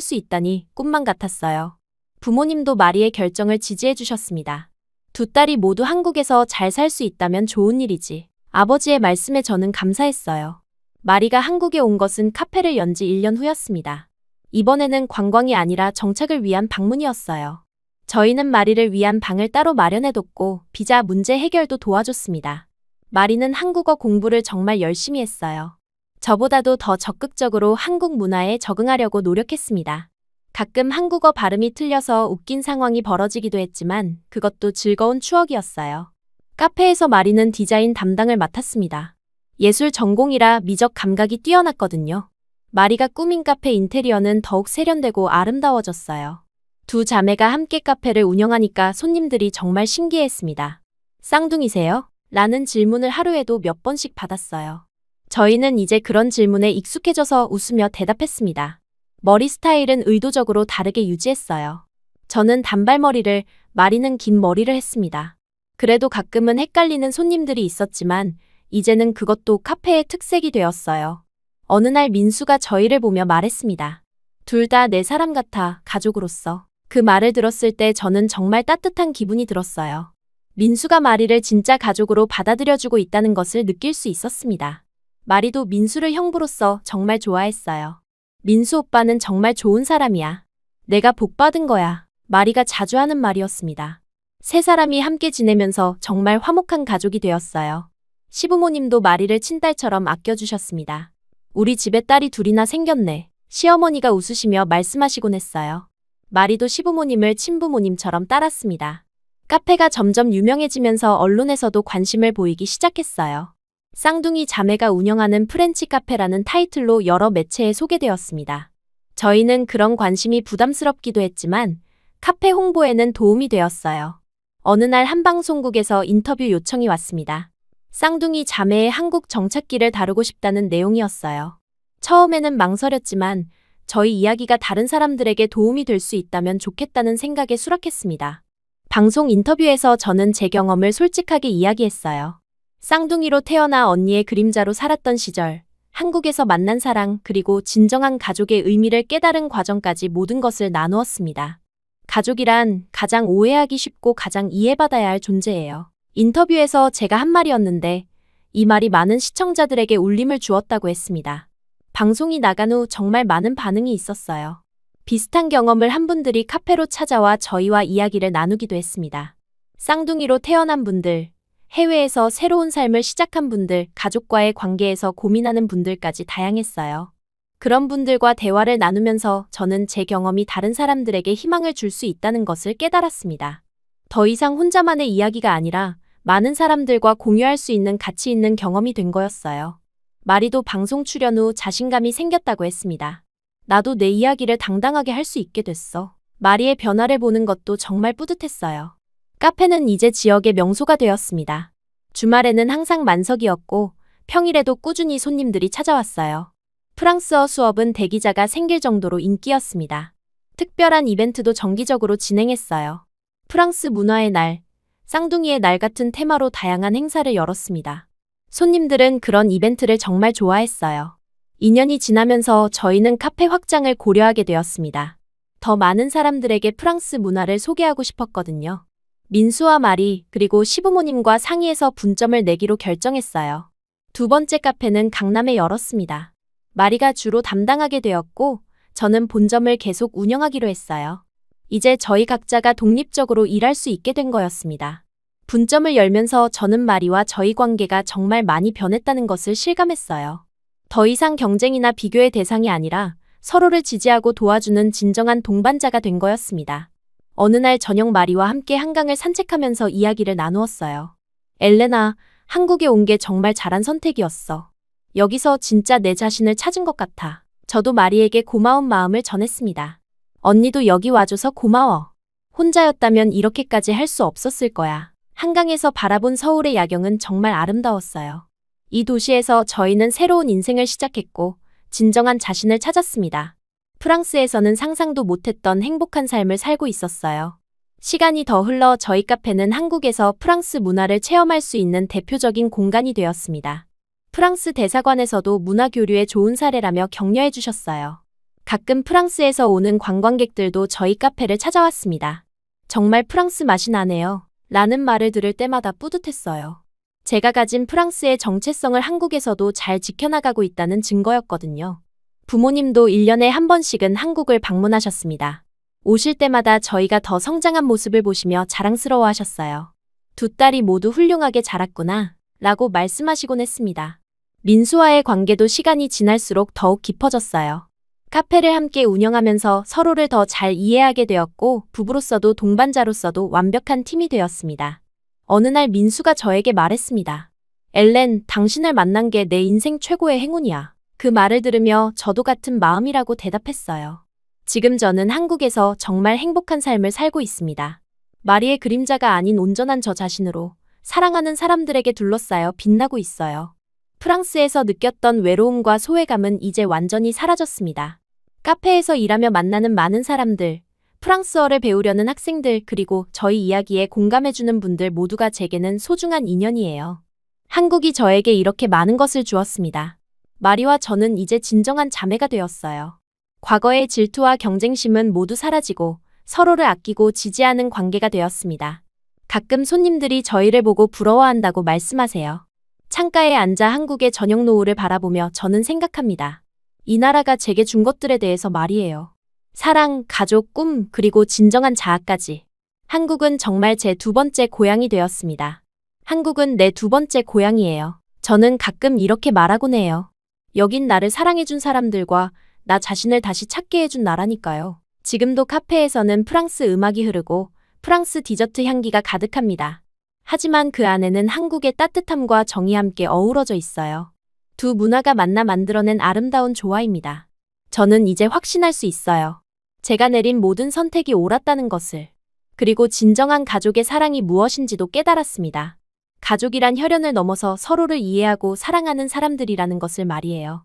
수 있다니 꿈만 같았어요. 부모님도 마리의 결정을 지지해 주셨습니다. 두 딸이 모두 한국에서 잘 살 수 있다면 좋은 일이지. 아버지의 말씀에 저는 감사했어요. 마리가 한국에 온 것은 카페를 연 지 1년 후였습니다. 이번에는 관광이 아니라 정착을 위한 방문이었어요. 저희는 마리를 위한 방을 따로 마련해뒀고 비자 문제 해결도 도와줬습니다. 마리는 한국어 공부를 정말 열심히 했어요. 저보다도 더 적극적으로 한국 문화에 적응하려고 노력했습니다. 가끔 한국어 발음이 틀려서 웃긴 상황이 벌어지기도 했지만 그것도 즐거운 추억이었어요. 카페에서 마리는 디자인 담당을 맡았습니다. 예술 전공이라 미적 감각이 뛰어났거든요. 마리가 꾸민 카페 인테리어는 더욱 세련되고 아름다워졌어요. 두 자매가 함께 카페를 운영하니까 손님들이 정말 신기해했습니다. 쌍둥이세요? 라는 질문을 하루에도 몇 번씩 받았어요. 저희는 이제 그런 질문에 익숙해져서 웃으며 대답했습니다. 머리 스타일은 의도적으로 다르게 유지했어요. 저는 단발머리를, 마리는 긴 머리를 했습니다. 그래도 가끔은 헷갈리는 손님들이 있었지만 이제는 그것도 카페의 특색이 되었어요. 어느 날 민수가 저희를 보며 말했습니다. 둘 다 내 사람 같아, 가족으로서. 그 말을 들었을 때 저는 정말 따뜻한 기분이 들었어요. 민수가 마리를 진짜 가족으로 받아들여주고 있다는 것을 느낄 수 있었습니다. 마리도 민수를 형부로서 정말 좋아했어요. 민수 오빠는 정말 좋은 사람이야. 내가 복 받은 거야. 마리가 자주 하는 말이었습니다. 세 사람이 함께 지내면서 정말 화목한 가족이 되었어요. 시부모님도 마리를 친딸처럼 아껴주셨습니다. 우리 집에 딸이 둘이나 생겼네. 시어머니가 웃으시며 말씀하시곤 했어요. 마리도 시부모님을 친부모님처럼 따랐습니다. 카페가 점점 유명해지면서 언론에서도 관심을 보이기 시작했어요. 쌍둥이 자매가 운영하는 프렌치 카페라는 타이틀로 여러 매체에 소개되었습니다. 저희는 그런 관심이 부담스럽기도 했지만 카페 홍보에는 도움이 되었어요. 어느 날 한 방송국에서 인터뷰 요청이 왔습니다. 쌍둥이 자매의 한국 정착기를 다루고 싶다는 내용이었어요. 처음에는 망설였지만 저희 이야기가 다른 사람들에게 도움이 될 수 있다면 좋겠다는 생각에 수락했습니다. 방송 인터뷰에서 저는 제 경험을 솔직하게 이야기했어요. 쌍둥이로 태어나 언니의 그림자로 살았던 시절, 한국에서 만난 사랑, 그리고 진정한 가족의 의미를 깨달은 과정까지 모든 것을 나누었습니다. 가족이란 가장 오해하기 쉽고 가장 이해받아야 할 존재예요. 인터뷰에서 제가 한 말이었는데 이 말이 많은 시청자들에게 울림을 주었다고 했습니다. 방송이 나간 후 정말 많은 반응이 있었어요. 비슷한 경험을 한 분들이 카페로 찾아와 저희와 이야기를 나누기도 했습니다. 쌍둥이로 태어난 분들, 해외에서 새로운 삶을 시작한 분들, 가족과의 관계에서 고민하는 분들까지 다양했어요. 그런 분들과 대화를 나누면서 저는 제 경험이 다른 사람들에게 희망을 줄 수 있다는 것을 깨달았습니다. 더 이상 혼자만의 이야기가 아니라 많은 사람들과 공유할 수 있는 가치 있는 경험이 된 거였어요. 마리도 방송 출연 후 자신감이 생겼다고 했습니다. 나도 내 이야기를 당당하게 할 수 있게 됐어. 마리의 변화를 보는 것도 정말 뿌듯했어요. 카페는 이제 지역의 명소가 되었습니다. 주말에는 항상 만석이었고 평일에도 꾸준히 손님들이 찾아왔어요. 프랑스어 수업은 대기자가 생길 정도로 인기였습니다. 특별한 이벤트도 정기적으로 진행했어요. 프랑스 문화의 날, 쌍둥이의 날 같은 테마로 다양한 행사를 열었습니다. 손님들은 그런 이벤트를 정말 좋아했어요. 2년이 지나면서 저희는 카페 확장을 고려하게 되었습니다. 더 많은 사람들에게 프랑스 문화를 소개하고 싶었거든요. 민수와 마리, 그리고 시부모님과 상의해서 분점을 내기로 결정했어요. 두 번째 카페는 강남에 열었습니다. 마리가 주로 담당하게 되었고 저는 본점을 계속 운영하기로 했어요. 이제 저희 각자가 독립적으로 일할 수 있게 된 거였습니다. 분점을 열면서 저는 마리와 저희 관계가 정말 많이 변했다는 것을 실감했어요. 더 이상 경쟁이나 비교의 대상이 아니라 서로를 지지하고 도와주는 진정한 동반자가 된 거였습니다. 어느 날 저녁 마리와 함께 한강을 산책하면서 이야기를 나누었어요. 엘레나, 한국에 온 게 정말 잘한 선택이었어. 여기서 진짜 내 자신을 찾은 것 같아. 저도 마리에게 고마운 마음을 전했습니다. 언니도 여기 와줘서 고마워. 혼자였다면 이렇게까지 할 수 없었을 거야. 한강에서 바라본 서울의 야경은 정말 아름다웠어요. 이 도시에서 저희는 새로운 인생을 시작했고 진정한 자신을 찾았습니다. 프랑스에서는 상상도 못했던 행복한 삶을 살고 있었어요. 시간이 더 흘러 저희 카페는 한국에서 프랑스 문화를 체험할 수 있는 대표적인 공간이 되었습니다. 프랑스 대사관에서도 문화 교류에 좋은 사례라며 격려해 주셨어요. 가끔 프랑스에서 오는 관광객들도 저희 카페를 찾아왔습니다. 정말 프랑스 맛이 나네요. 라는 말을 들을 때마다 뿌듯했어요. 제가 가진 프랑스의 정체성을 한국에서도 잘 지켜나가고 있다는 증거였거든요. 부모님도 1년에 한 번씩은 한국을 방문하셨습니다. 오실 때마다 저희가 더 성장한 모습을 보시며 자랑스러워 하셨어요. 두 딸이 모두 훌륭하게 자랐구나 라고 말씀하시곤 했습니다. 민수와의 관계도 시간이 지날수록 더욱 깊어졌어요. 카페를 함께 운영하면서 서로를 더 잘 이해하게 되었고 부부로서도 동반자로서도 완벽한 팀이 되었습니다. 어느 날 민수가 저에게 말했습니다. 엘렌, 당신을 만난 게 내 인생 최고의 행운이야. 그 말을 들으며 저도 같은 마음이라고 대답했어요. 지금 저는 한국에서 정말 행복한 삶을 살고 있습니다. 마리의 그림자가 아닌 온전한 저 자신으로 사랑하는 사람들에게 둘러싸여 빛나고 있어요. 프랑스에서 느꼈던 외로움과 소외감은 이제 완전히 사라졌습니다. 카페에서 일하며 만나는 많은 사람들, 프랑스어를 배우려는 학생들, 그리고 저희 이야기에 공감해주는 분들 모두가 제게는 소중한 인연이에요. 한국이 저에게 이렇게 많은 것을 주었습니다. 마리와 저는 이제 진정한 자매가 되었어요. 과거의 질투와 경쟁심은 모두 사라지고 서로를 아끼고 지지하는 관계가 되었습니다. 가끔 손님들이 저희를 보고 부러워한다고 말씀하세요. 창가에 앉아 한국의 저녁 노을을 바라보며 저는 생각합니다. 이 나라가 제게 준 것들에 대해서 말이에요. 사랑, 가족, 꿈, 그리고 진정한 자아까지. 한국은 정말 제 두 번째 고향이 되었습니다. 한국은 내 두 번째 고향이에요. 저는 가끔 이렇게 말하곤 해요. 여긴 나를 사랑해준 사람들과 나 자신을 다시 찾게 해준 나라니까요. 지금도 카페에서는 프랑스 음악이 흐르고 프랑스 디저트 향기가 가득합니다. 하지만 그 안에는 한국의 따뜻함과 정이 함께 어우러져 있어요. 두 문화가 만나 만들어낸 아름다운 조화입니다. 저는 이제 확신할 수 있어요. 제가 내린 모든 선택이 옳았다는 것을. 그리고 진정한 가족의 사랑이 무엇인지도 깨달았습니다. 가족이란 혈연을 넘어서 서로를 이해하고 사랑하는 사람들이라는 것을 말이에요.